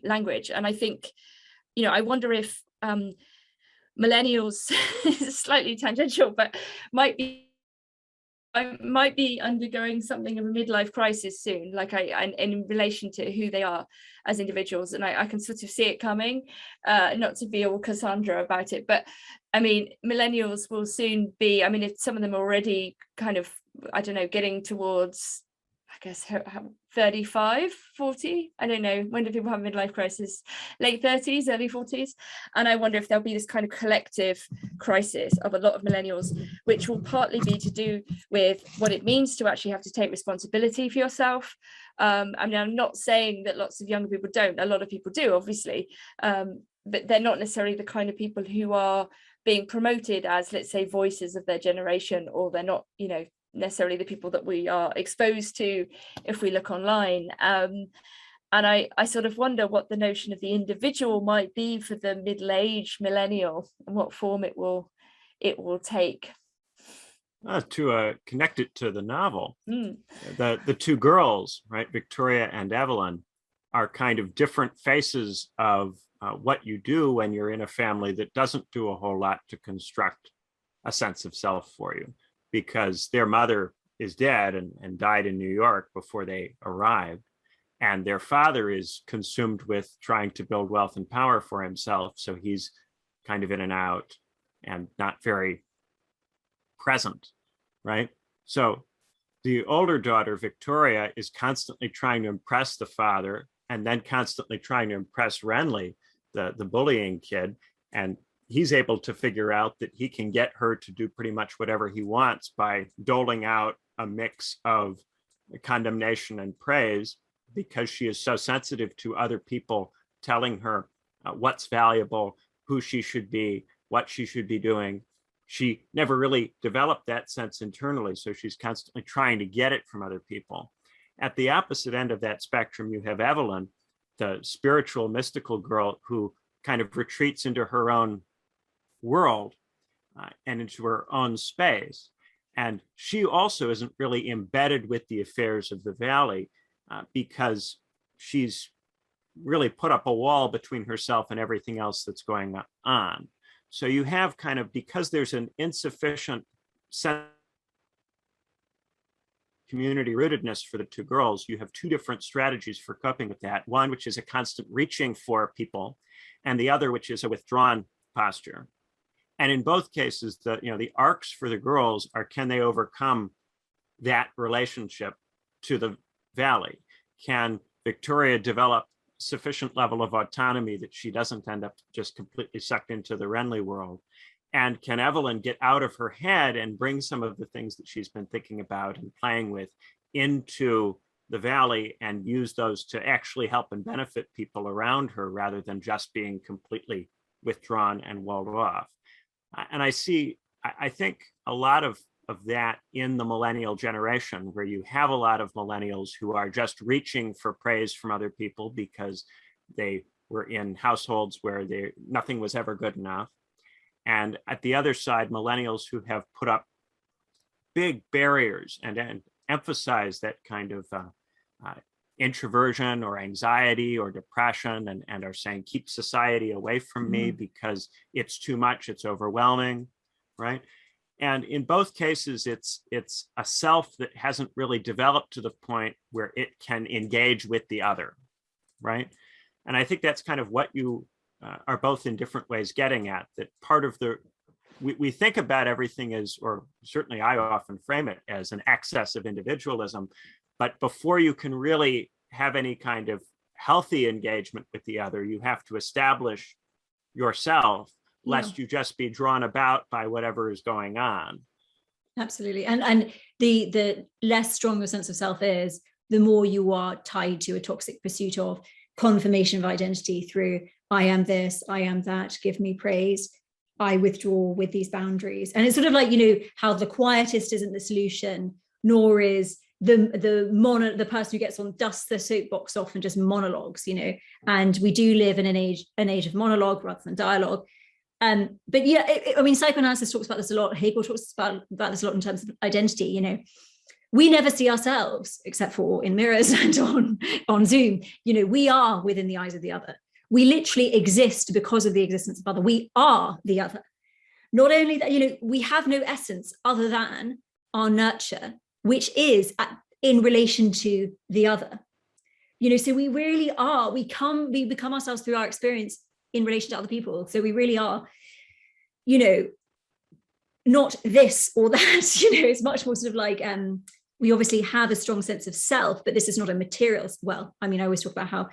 language. And I think, you know, I wonder if millennials is slightly tangential, but might be undergoing something of a midlife crisis soon, like in relation to who they are as individuals. And I can sort of see it coming, not to be all Cassandra about it, but I mean, millennials will soon be, I mean, if some of them are already kind of, I don't know, getting towards, I guess, 35, 40, I don't know, when do people have a midlife crisis? Late 30s, early 40s. And I wonder if there'll be this kind of collective crisis of a lot of millennials, which will partly be to do with what it means to actually have to take responsibility for yourself. I mean, I'm not saying that lots of younger people don't, a lot of people do, obviously, but they're not necessarily the kind of people who are being promoted as, let's say, voices of their generation, or they're not, you know, necessarily the people that we are exposed to if we look online. And I sort of wonder what the notion of the individual might be for the middle-aged millennial, and what form it will take. To connect it to the novel, the two girls, right, Victoria and Evelyn, are kind of different faces of what you do when you're in a family that doesn't do a whole lot to construct a sense of self for you, because their mother is dead and died in New York before they arrived. And their father is consumed with trying to build wealth and power for himself. So he's kind of in and out and not very present, right? So the older daughter, Victoria, is constantly trying to impress the father, and then constantly trying to impress Renly, the bullying kid. And he's able to figure out that he can get her to do pretty much whatever he wants by doling out a mix of condemnation and praise, because she is so sensitive to other people telling her what's valuable, who she should be, what she should be doing. She never really developed that sense internally, so she's constantly trying to get it from other people. At the opposite end of that spectrum, you have Evelyn, the spiritual, mystical girl who kind of retreats into her own world and into her own space. And she also isn't really embedded with the affairs of the valley because she's really put up a wall between herself and everything else that's going on. So you have kind of, because there's an insufficient sense community rootedness for the two girls, you have two different strategies for coping with that. One, which is a constant reaching for people, and the other, which is a withdrawn posture. And in both cases, the arcs for the girls are, can they overcome that relationship to the valley? Can Victoria develop sufficient level of autonomy that she doesn't end up just completely sucked into the Renly world? And can Evelyn get out of her head and bring some of the things that she's been thinking about and playing with into the valley and use those to actually help and benefit people around her rather than just being completely withdrawn and walled off? And I think a lot of that in the millennial generation, where you have a lot of millennials who are just reaching for praise from other people because they were in households where nothing was ever good enough. And at the other side, millennials who have put up big barriers and emphasize that kind of introversion or anxiety or depression, and are saying, keep society away from me because it's too much, it's overwhelming, right? And in both cases, it's a self that hasn't really developed to the point where it can engage with the other, right? And I think that's kind of what you are both in different ways getting at, that part of we think about everything as, or certainly I often frame it as, an excess of individualism. But before you can really have any kind of healthy engagement with the other, you have to establish yourself, lest you just be drawn about by whatever is going on. Absolutely. And the less strong your sense of self is, the more you are tied to a toxic pursuit of confirmation of identity through, I am this, I am that, give me praise, I withdraw with these boundaries. And it's sort of like, how the quietist isn't the solution, nor is the person who gets on, dusts their soapbox off and just monologues, and we do live in an age of monologue rather than dialogue. But yeah, psychoanalysis talks about this a lot. Hegel talks about this a lot in terms of identity. We never see ourselves except for in mirrors and on Zoom. We are within the eyes of the other. We literally exist because of the existence of other. We are the other. Not only that, we have no essence other than our nurture, which is in relation to the other. So we really are, we become ourselves through our experience in relation to other people. So we really are, not this or that, it's much more sort of like, we obviously have a strong sense of self, but this is not a material. Well, I always talk about how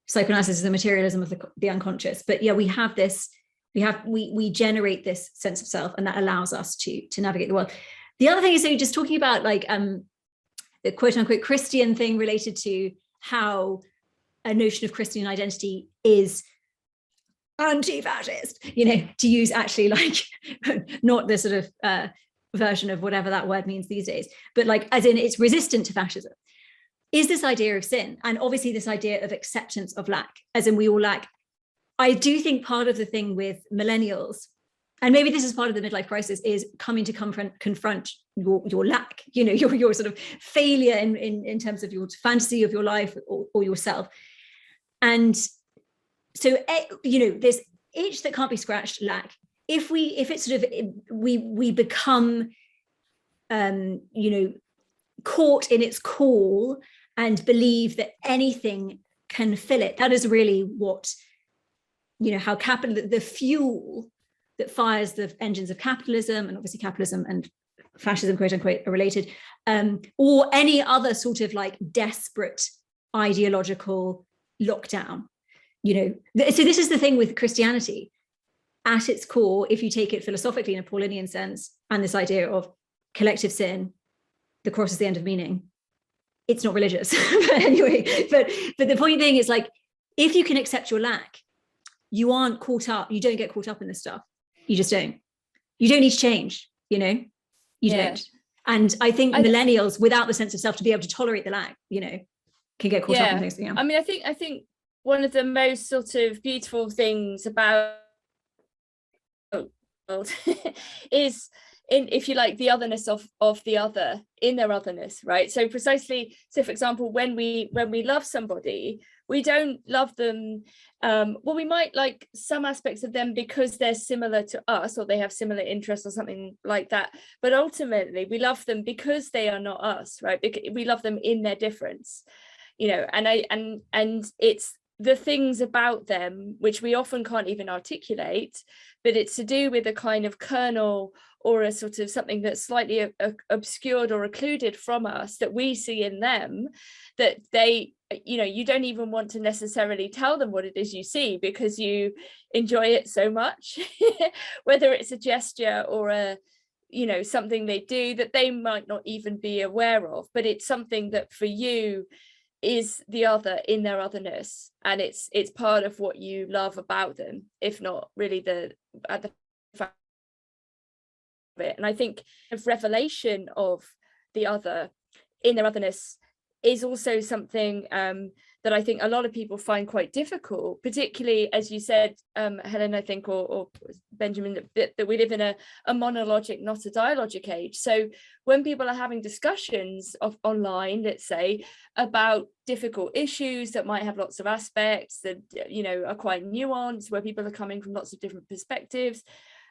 psychoanalysis is the materialism of the unconscious, but yeah, we have this, we generate this sense of self, and that allows us to navigate the world. The other thing is, so just talking about like the quote unquote Christian thing related to how a notion of Christian identity is anti-fascist, to use actually like not the sort of version of whatever that word means these days, but like as in it's resistant to fascism, is this idea of sin. And obviously this idea of acceptance of lack, as in we all lack. I do think part of the thing with millennials, and maybe this is part of the midlife crisis, is coming to confront your lack, your sort of failure in terms of your fantasy of your life or yourself. And so, this itch that can't be scratched, lack. If it's sort of, we become, caught in its call and believe that anything can fill it. That is really what, how the fuel that fires the engines of capitalism, and obviously capitalism and fascism, quote unquote, are related, or any other sort of like desperate ideological lockdown. So this is the thing with Christianity. At its core, if you take it philosophically in a Paulinian sense, and this idea of collective sin, the cross is the end of meaning, it's not religious. But anyway, but the point being is, like, if you can accept your lack, you aren't caught up, you don't get caught up in this stuff. You just don't. You don't need to change, you don't. And I think millennials, without the sense of self to be able to tolerate the lack, can get caught up in things. Yeah. I think one of the most sort of beautiful things about is in, if you like, the otherness of the other in their otherness, right? So precisely, so for example, when we love somebody, we don't love them, we might like some aspects of them because they're similar to us or they have similar interests or something like that, but ultimately we love them because they are not us, right? Because we love them in their difference, and it's the things about them which we often can't even articulate, but it's to do with a kind of kernel or a sort of something that's slightly obscured or occluded from us that we see in them, that they, you know, you don't even want to necessarily tell them what it is you see because you enjoy it so much, whether it's a gesture or a, you know, something they do that they might not even be aware of, but it's something that for you is the other in their otherness, and it's part of what you love about them, if not really at the fact of it. And I think the revelation of the other in their otherness is also something that I think a lot of people find quite difficult, particularly as you said, Helen, I think, or Benjamin, that we live in a monologic, not a dialogic age. So when people are having discussions online, let's say, about difficult issues that might have lots of aspects that, you know, are quite nuanced, where people are coming from lots of different perspectives,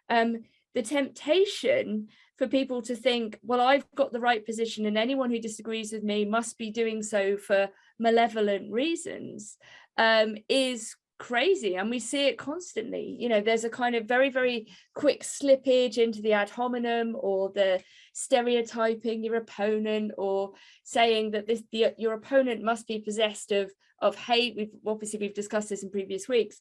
the temptation for people to think, well, I've got the right position and anyone who disagrees with me must be doing so for malevolent reasons, is crazy. And we see it constantly. You know, there's a kind of very, very quick slippage into the ad hominem, or the stereotyping your opponent, or saying that your opponent must be possessed of hate. We've discussed this in previous weeks,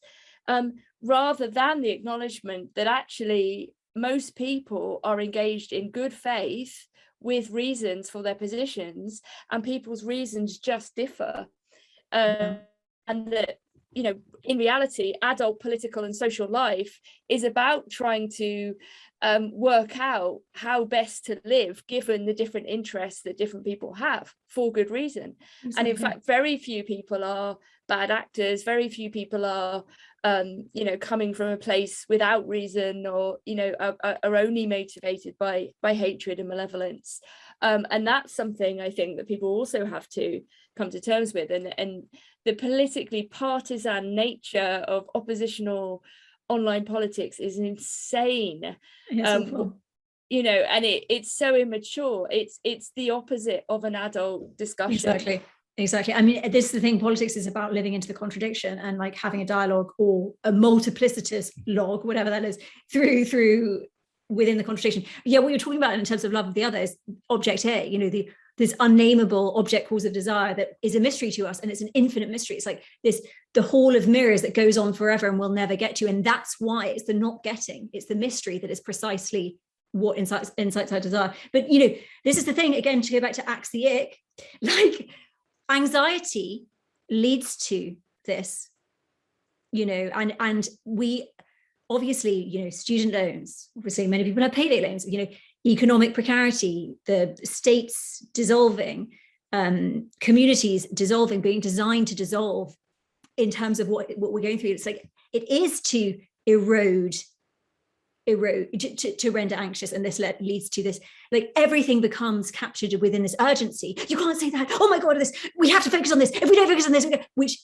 rather than the acknowledgement that actually most people are engaged in good faith with reasons for their positions, and people's reasons just differ, and that, you know, in reality, adult political and social life is about trying to work out how best to live given the different interests that different people have, for good reason. Exactly. And in fact, very few people are bad actors, very few people are you know, coming from a place without reason, or, you know, are only motivated by hatred and malevolence, and that's something I think that people also have to come to terms with. And the politically partisan nature of oppositional online politics is insane. You know, and it's so immature. It's the opposite of an adult discussion. Exactly. I mean, this is the thing. Politics is about living into the contradiction and like having a dialogue, or a multiplicitous log, whatever that is, through within the contradiction. Yeah, what you're talking about in terms of love of the other is object A. You know, this unnameable object cause of desire that is a mystery to us, and it's an infinite mystery. It's like the hall of mirrors that goes on forever and we'll never get to. And that's why it's the not getting. It's the mystery that is precisely what incites our desire. But you know, this is the thing, again, to go back to axe the ick, like anxiety leads to this, you know, and we obviously, you know, student loans, obviously many people have payday loans, you know, economic precarity, the states dissolving, communities dissolving, being designed to dissolve in terms of what we're going through. It's like, it is to erode, to render anxious, and this leads to this, like everything becomes captured within this urgency. You can't say that, oh my god, this, we have to focus on this, if we don't focus on this, which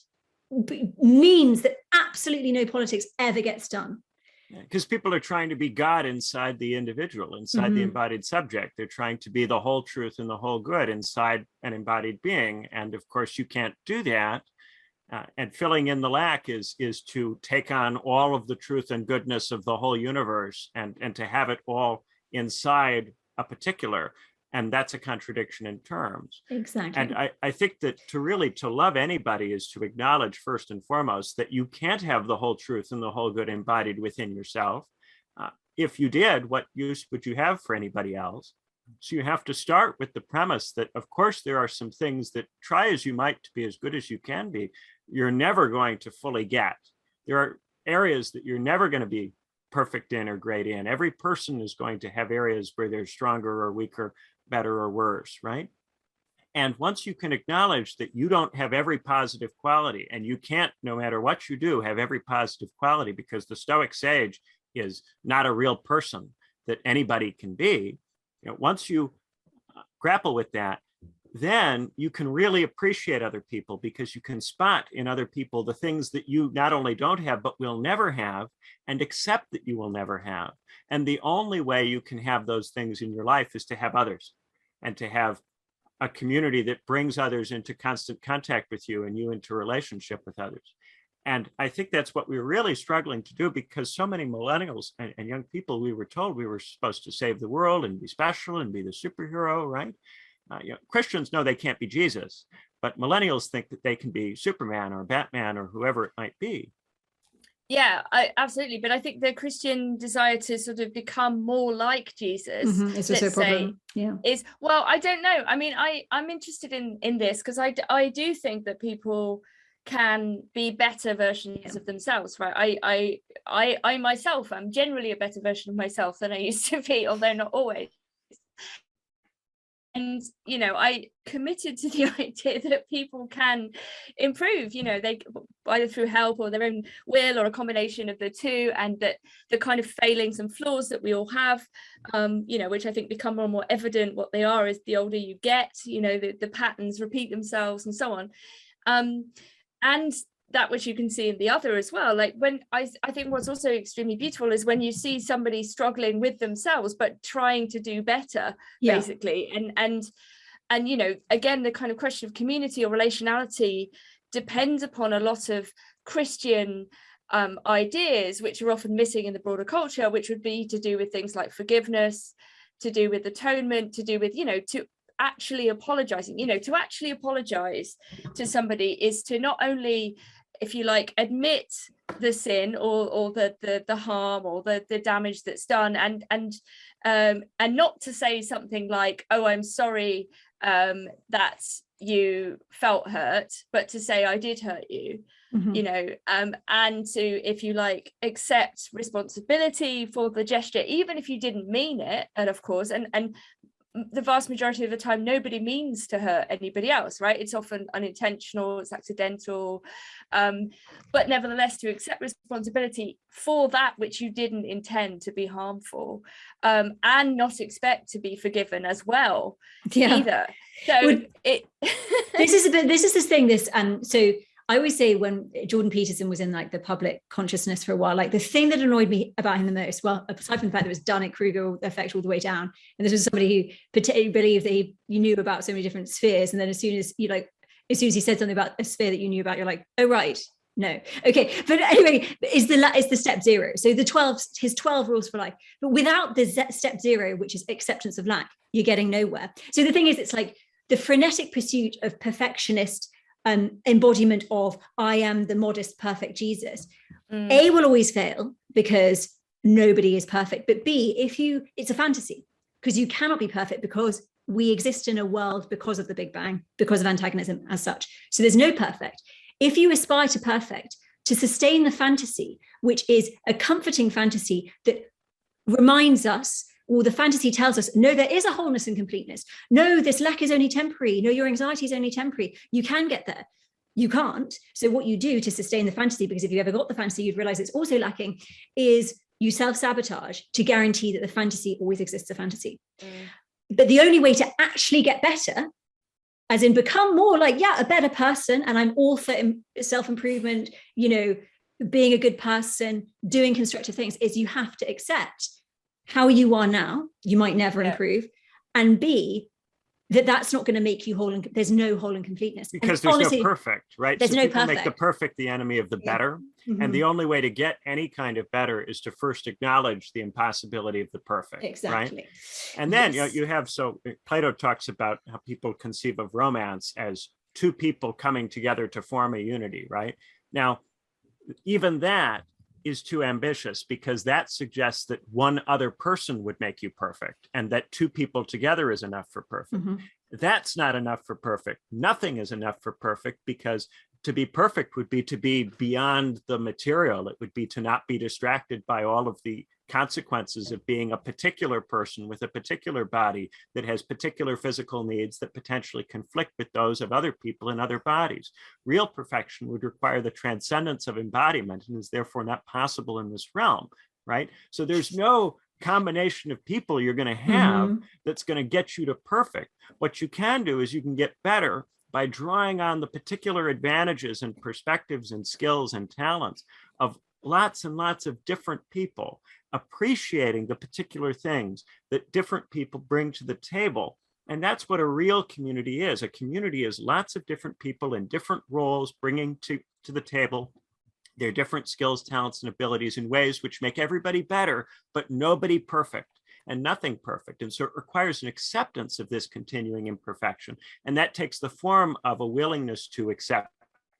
means that absolutely no politics ever gets done. Because people are trying to be God inside the individual, inside the embodied subject. They're trying to be the whole truth and the whole good inside an embodied being, and of course you can't do that. And filling in the lack is to take on all of the truth and goodness of the whole universe, and to have it all inside a particular, and that's a contradiction in terms. Exactly. And I think that to love anybody is to acknowledge first and foremost that you can't have the whole truth and the whole good embodied within yourself. If you did, what use would you have for anybody else? So you have to start with the premise that, of course, there are some things that, try as you might to be as good as you can be, you're never going to fully get. There are areas that you're never going to be perfect in or great in. Every person is going to have areas where they're stronger or weaker, better or worse, right? And once you can acknowledge that you don't have every positive quality, and you can't, no matter what you do, have every positive quality, because the Stoic sage is not a real person that anybody can be. You know, once you grapple with that, then you can really appreciate other people, because you can spot in other people the things that you not only don't have, but will never have, and accept that you will never have. And the only way you can have those things in your life is to have others, and to have a community that brings others into constant contact with you, and you into relationship with others. And I think that's what we were really struggling to do, because so many millennials and young people, we were told we were supposed to save the world and be special and be the superhero, right? Christians know they can't be Jesus, but millennials think that they can be Superman or Batman or whoever it might be. Yeah, absolutely. But I think the Christian desire to sort of become more like Jesus, It's also a problem. is, well, I don't know. I mean, I'm interested in this because I do think that people can be better versions of themselves, right? I myself am generally a better version of myself than I used to be, although not always. And, you know, I committed to the idea that people can improve, you know, they either through help or their own will or a combination of the two, and that the kind of failings and flaws that we all have, you know, which I think become more and more evident what they are as the older you get, you know, the patterns repeat themselves and so on. And that which you can see in the other as well. Like when I think what's also extremely beautiful is when you see somebody struggling with themselves but trying to do better, basically. And you know, again, the kind of question of community or relationality depends upon a lot of Christian ideas, which are often missing in the broader culture, which would be to do with things like forgiveness, to do with atonement, to do with, you know, to actually apologizing. You know, to actually apologize to somebody is to not only, if you like, admit the sin or the harm or the damage that's done, and not to say something like, oh, I'm sorry that you felt hurt, but to say I did hurt you. You know, and to, if you like, accept responsibility for the gesture, even if you didn't mean it. And of course, and the vast majority of the time, nobody means to hurt anybody else, right? It's often unintentional, it's accidental, but nevertheless, to accept responsibility for that which you didn't intend to be harmful, and not expect to be forgiven as well, either. So this is this thing. So I always say, when Jordan Peterson was in like the public consciousness for a while, like the thing that annoyed me about him the most, well, aside from the fact that it was Dunning-Kruger effect all the way down, and this was somebody who particularly believed that you knew about so many different spheres, and then as soon as he said something about a sphere that you knew about, you're like, oh right, no, okay. But anyway, is the step zero. So his 12 rules for life, but without the step zero, which is acceptance of lack, you're getting nowhere. So the thing is, it's like the frenetic pursuit of perfectionist embodiment of I am the modest, perfect Jesus. A, will always fail because nobody is perfect. But B, it's a fantasy, because you cannot be perfect, because we exist in a world because of the Big Bang, because of antagonism as such. So there's no perfect. If you aspire to perfect, to sustain the fantasy, which is a comforting fantasy that reminds us, or the fantasy tells us, no, there is a wholeness and completeness. No, this lack is only temporary. No, your anxiety is only temporary. You can get there. You can't. So what you do to sustain the fantasy, because if you ever got the fantasy, you'd realize it's also lacking, is you self-sabotage to guarantee that the fantasy always exists a fantasy. But the only way to actually get better, as in become more like, a better person, and I'm all for self-improvement, you know, being a good person, doing constructive things, is you have to accept how you are now. You might never improve, and B, that's not going to make you whole, and there's no whole and completeness, because there's honestly, no perfect, right? There's so no people perfect. Make the perfect the enemy of the better, and the only way to get any kind of better is to first acknowledge the impossibility of the perfect. Exactly. Right? And then you have, so Plato talks about how people conceive of romance as two people coming together to form a unity, right? Now, even that is too ambitious, because that suggests that one other person would make you perfect, and that two people together is enough for perfect. That's not enough for perfect. Nothing is enough for perfect, because to be perfect would be to be beyond the material. It would be to not be distracted by all of the consequences of being a particular person with a particular body that has particular physical needs that potentially conflict with those of other people in other bodies. Real perfection would require the transcendence of embodiment, and is therefore not possible in this realm, right? So there's no combination of people you're going to have that's going to get you to perfect. What you can do is you can get better by drawing on the particular advantages and perspectives and skills and talents of lots and lots of different people, appreciating the particular things that different people bring to the table. And that's what a real community is. A community is lots of different people in different roles bringing to the table Their different skills, talents, and abilities in ways which make everybody better, but nobody perfect and nothing perfect. And so it requires an acceptance of this continuing imperfection. And that takes the form of a willingness to accept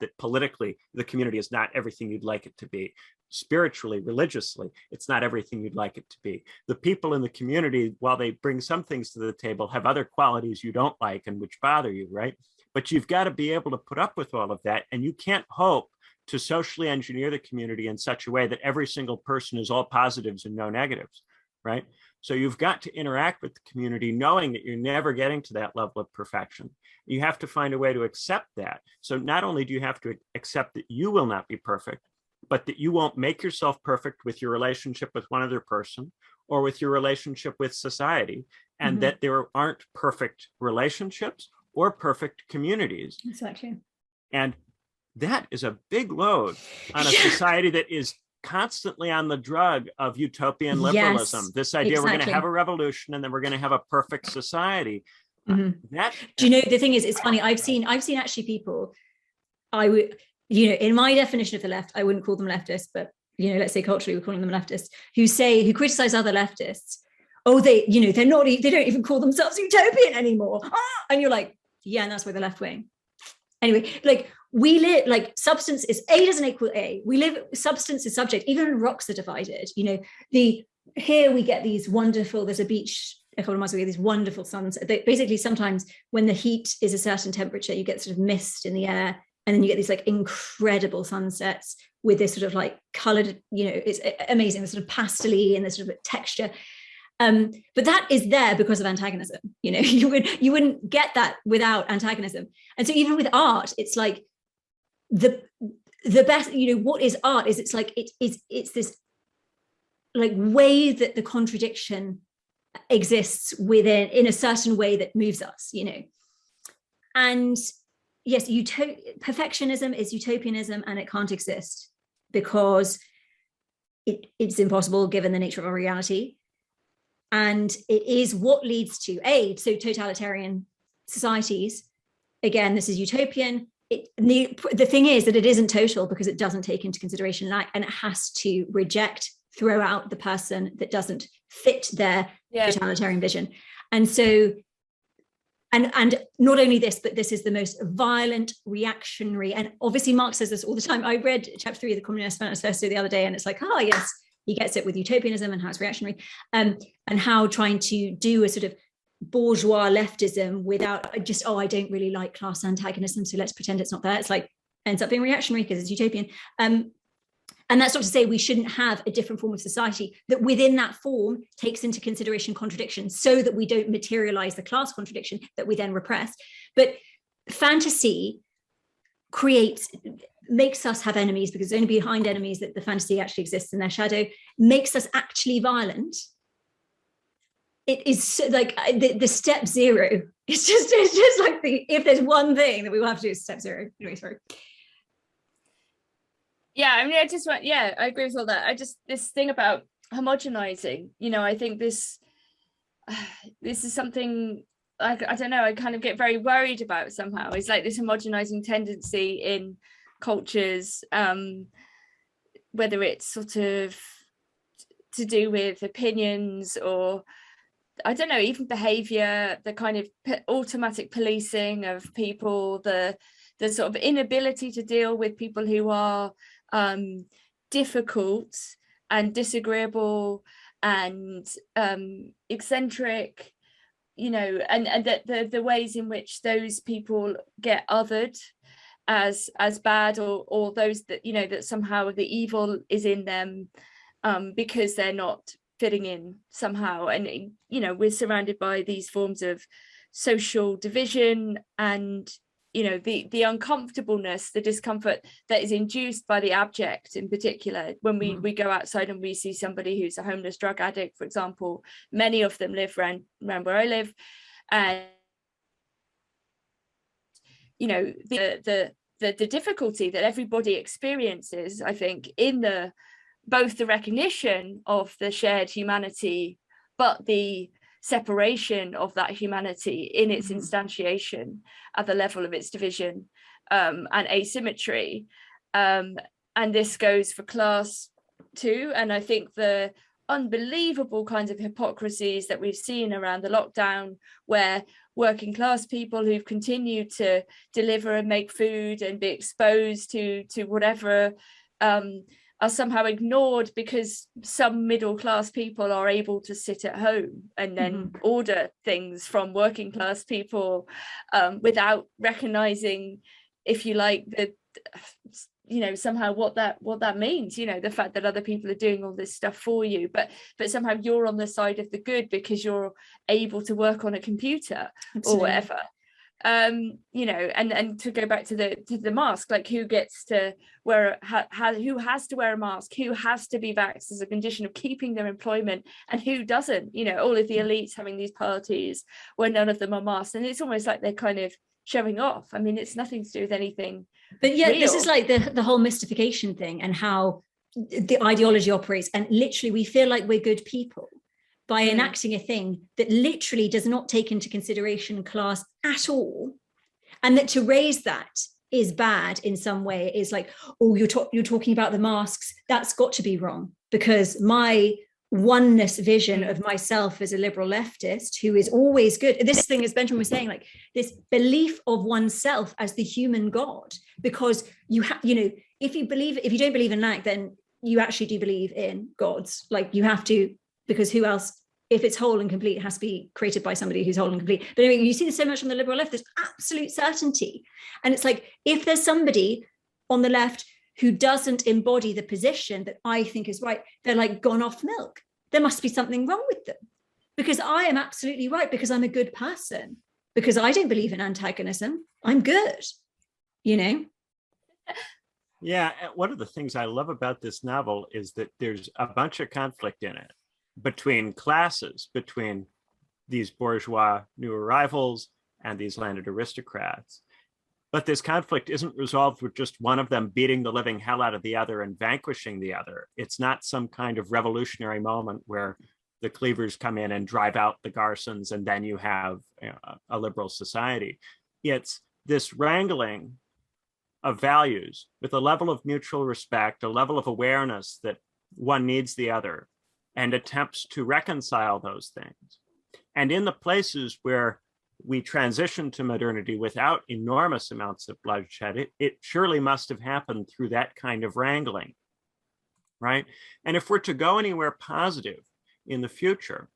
that politically, the community is not everything you'd like it to be. Spiritually, religiously, it's not everything you'd like it to be. The people in the community, while they bring some things to the table, have other qualities you don't like and which bother you, right? But you've got to be able to put up with all of that. And you can't hope to socially engineer the community in such a way that every single person is all positives and no negatives, right? So you've got to interact with the community knowing that you're never getting to that level of perfection. You have to find a way to accept that. So not only do you have to accept that you will not be perfect, but that you won't make yourself perfect with your relationship with one other person or with your relationship with society, and that there aren't perfect relationships or perfect communities. Exactly. And that is a big load on a society that is constantly on the drug of utopian liberalism. Yes, this idea we're going to exactly. have a revolution and then we're going to have a perfect society. Do you know, the thing is, it's funny, I've seen actually people, I would, you know, in my definition of the left, I wouldn't call them leftists, but, you know, let's say culturally we're calling them leftists, who criticize other leftists. Oh, they, you know, they don't even call themselves utopian anymore. And you're like, yeah, and that's why the left wing. Anyway, like, we live, like, substance is A doesn't equal A. We live, substance is subject. Even rocks are divided. You know, here we get these wonderful, there's a beach a couple of miles away, these wonderful sunsets. Basically, sometimes when the heat is a certain temperature, you get sort of mist in the air, and then you get these like incredible sunsets with this sort of like colored, you know, it's amazing, the sort of pastel-y and the sort of texture. But that is there because of antagonism. You know, you wouldn't get that without antagonism. And so even with art, it's like the best, you know, what is art is, it's like it's this like way that the contradiction exists within, in a certain way that moves us, you know. And yes, perfectionism is utopianism, and it can't exist because it's impossible given the nature of our reality. And it is what leads to so totalitarian societies. Again, this is utopian. The thing is that it isn't total because it doesn't take into consideration life, and it has to throw out the person that doesn't fit their totalitarian vision. And so, and not only this, but this is the most violent, reactionary, and obviously Marx says this all the time. I read chapter 3 of the Communist Manifesto the other day, and it's like, oh yes, he gets it with utopianism and how it's reactionary, and how trying to do a sort of bourgeois leftism without just, I don't really like class antagonism, so let's pretend it's not there. It's like, ends up being reactionary because it's utopian. And that's not to say we shouldn't have a different form of society that within that form takes into consideration contradiction, so that we don't materialize the class contradiction that we then repress. But fantasy makes us have enemies, because it's only behind enemies that the fantasy actually exists in their shadow, makes us actually violent. It is like the step zero. It's just like if there's one thing that we will have to do is step zero. Anyway, sorry. Yeah, I mean, I agree with all that. This thing about homogenizing, you know, I think this is something I don't know, I kind of get very worried about somehow. It's like this homogenizing tendency in cultures, whether it's sort of to do with opinions or, I don't know, even behavior, the kind of automatic policing of people, the sort of inability to deal with people who are difficult and disagreeable and eccentric, you know, and that the ways in which those people get othered as bad, or those that, you know, that somehow the evil is in them because they're not fitting in somehow. And, you know, we're surrounded by these forms of social division and, you know, the uncomfortableness, the discomfort that is induced by the abject in particular. When we go outside and we see somebody who's a homeless drug addict, for example, many of them live around where I live, and you know, the difficulty that everybody experiences, I think, in both the recognition of the shared humanity, but the separation of that humanity in its instantiation at the level of its division and asymmetry, and this goes for class too. And I think the unbelievable kinds of hypocrisies that we've seen around the lockdown, where working class people who've continued to deliver and make food and be exposed to whatever are somehow ignored because some middle class people are able to sit at home and then order things from working class people without recognizing, if you like, the somehow what that means, the fact that other people are doing all this stuff for you, but somehow you're on the side of the good because you're able to work on a computer. Absolutely. Or whatever. And to go back to the mask, like who gets to wear who has to wear a mask, who has to be vaxxed as a condition of keeping their employment, and who doesn't, all of the elites having these parties where none of them are masked, and it's almost like they're kind of showing off. I mean, it's nothing to do with anything. But yeah, real. This is like the whole mystification thing and how the ideology operates, and literally we feel like we're good people by enacting a thing that literally does not take into consideration class at all, and that to raise that is bad in some way is like, oh, you're talking about the masks, that's got to be wrong, because my oneness vision of myself as a liberal leftist who is always good, this thing, as Benjamin was saying, like this belief of oneself as the human God, because you have, if you don't believe in lack, then you actually do believe in gods. Like you have to, because who else, if it's whole and complete, it has to be created by somebody who's whole and complete. But anyway, you see this so much on the liberal left, there's absolute certainty. And it's like, if there's somebody on the left who doesn't embody the position that I think is right, they're like gone off milk. There must be something wrong with them, because I am absolutely right, because I'm a good person, because I don't believe in antagonism. I'm good, Yeah, one of the things I love about this novel is that there's a bunch of conflict in it between classes, between these bourgeois new arrivals and these landed aristocrats. But this conflict isn't resolved with just one of them beating the living hell out of the other and vanquishing the other. It's not some kind of revolutionary moment where the Cleavers come in and drive out the Garsons and then you have a liberal society. It's this wrangling of values with a level of mutual respect, a level of awareness that one needs the other, and attempts to reconcile those things. And in the places where we transition to modernity without enormous amounts of bloodshed, it surely must have happened through that kind of wrangling, right? And if we're to go anywhere positive in the future,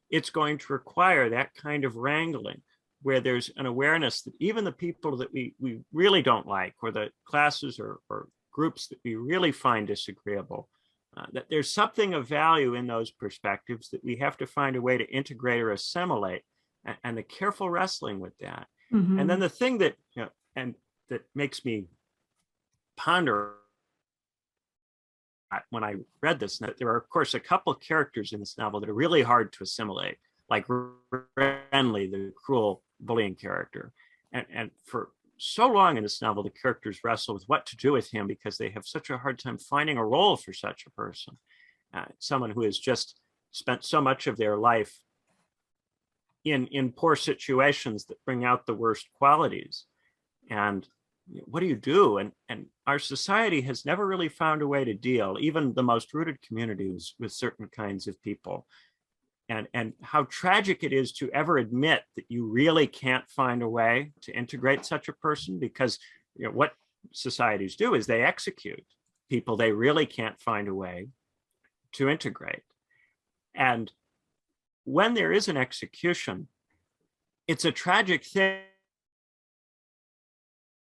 it's going to require that kind of wrangling where there's an awareness that even the people that we really don't like, or the classes or groups that we really find disagreeable, that there's something of value in those perspectives that we have to find a way to integrate or assimilate, and the careful wrestling with that. And then the thing that, and that makes me ponder when I read this, that there are, of course, a couple of characters in this novel that are really hard to assimilate, like Renly, the cruel bullying character. And for so long in this novel, the characters wrestle with what to do with him because they have such a hard time finding a role for such a person. Someone who has just spent so much of their life in poor situations that bring out the worst qualities. And what do you do? And our society has never really found a way to deal, even the most rooted communities, with certain kinds of people. And how tragic it is to ever admit that you really can't find a way to integrate such a person, because what societies do is they execute people they really can't find a way to integrate. And when there is an execution, it's a tragic thing,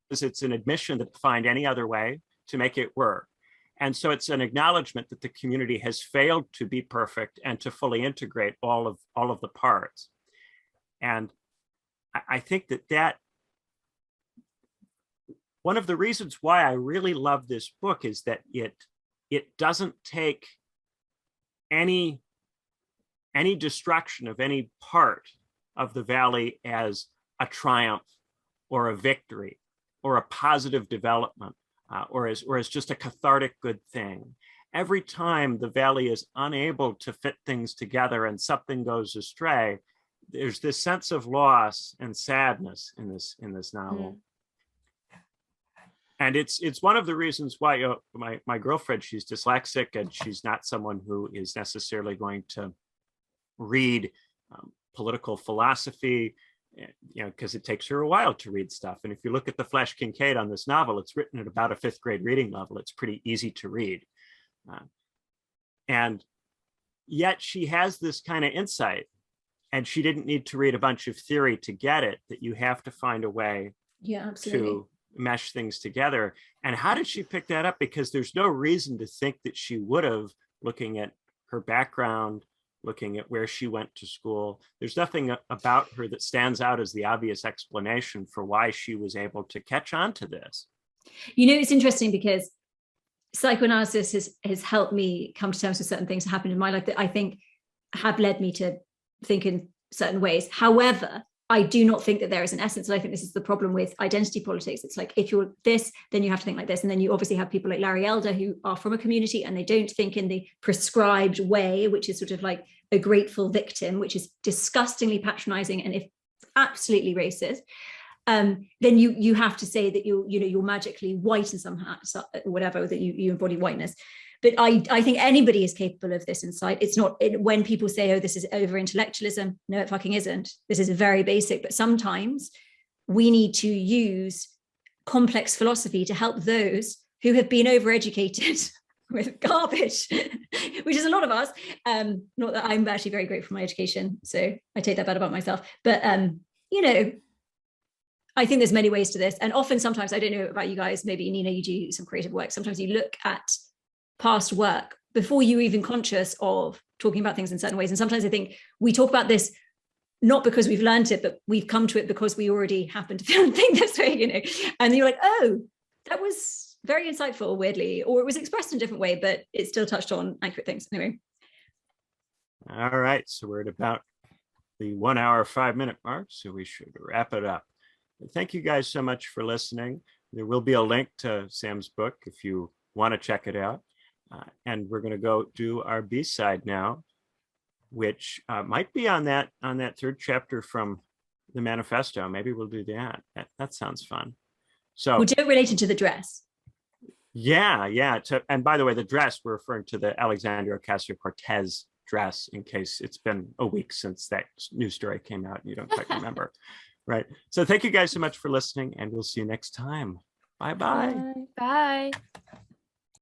because it's an admission that find any other way to make it work. And so it's an acknowledgement that the community has failed to be perfect and to fully integrate all of the parts. And I think that one of the reasons why I really love this book is that it doesn't take any destruction of any part of the valley as a triumph or a victory or a positive development, or as just a cathartic good thing. Every time the valley is unable to fit things together and something goes astray, there's this sense of loss and sadness in this novel. And it's one of the reasons why my girlfriend, she's dyslexic, and she's not someone who is necessarily going to read political philosophy, because it takes her a while to read stuff. And if you look at the Flesch Kincaid on this novel, it's written at about a 5th grade reading level. It's pretty easy to read. And yet she has this kind of insight, and she didn't need to read a bunch of theory to get it, that you have to find a way to mesh things together. And how did she pick that up? Because there's no reason to think that she would have, looking at her background, looking at where she went to school. There's nothing about her that stands out as the obvious explanation for why she was able to catch on to this. It's interesting because psychoanalysis has helped me come to terms with certain things that happened in my life that I think have led me to think in certain ways. However, I do not think that there is an essence. And I think this is the problem with identity politics. It's like, if you're this, then you have to think like this. And then you obviously have people like Larry Elder who are from a community and they don't think in the prescribed way, which is sort of like a grateful victim, which is disgustingly patronizing and if absolutely racist. Then you have to say that you're magically white and somehow, whatever, that you embody whiteness. But I think anybody is capable of this insight. It's not when people say, oh, this is over intellectualism. No, it fucking isn't. This is very basic. But sometimes we need to use complex philosophy to help those who have been overeducated with garbage, which is a lot of us. Not that I'm actually very grateful for my education, so I take that bad about myself. But I think there's many ways to this. And often, sometimes, I don't know about you guys, maybe Nina, you do some creative work. Sometimes you look at past work before you're even conscious of talking about things in certain ways. And sometimes I think we talk about this not because we've learned it, but we've come to it because we already happen to think this way, And you're like, oh, that was very insightful, weirdly, or it was expressed in a different way, but it still touched on accurate things. Anyway. All right. So we're at about the 1 hour, 5 minute mark. So we should wrap it up. Thank you guys so much for listening. There will be a link to Sam's book if you want to check it out. And we're going to go do our B-side now, which might be on that 3rd chapter from the manifesto. Maybe we'll do that. That sounds fun. So we'll do it related to the dress. Yeah. And by the way, the dress, we're referring to the Alexandria Ocasio-Cortez dress, in case it's been a week since that news story came out and you don't quite remember. Right. So thank you guys so much for listening, and we'll see you next time. Bye-bye. Bye.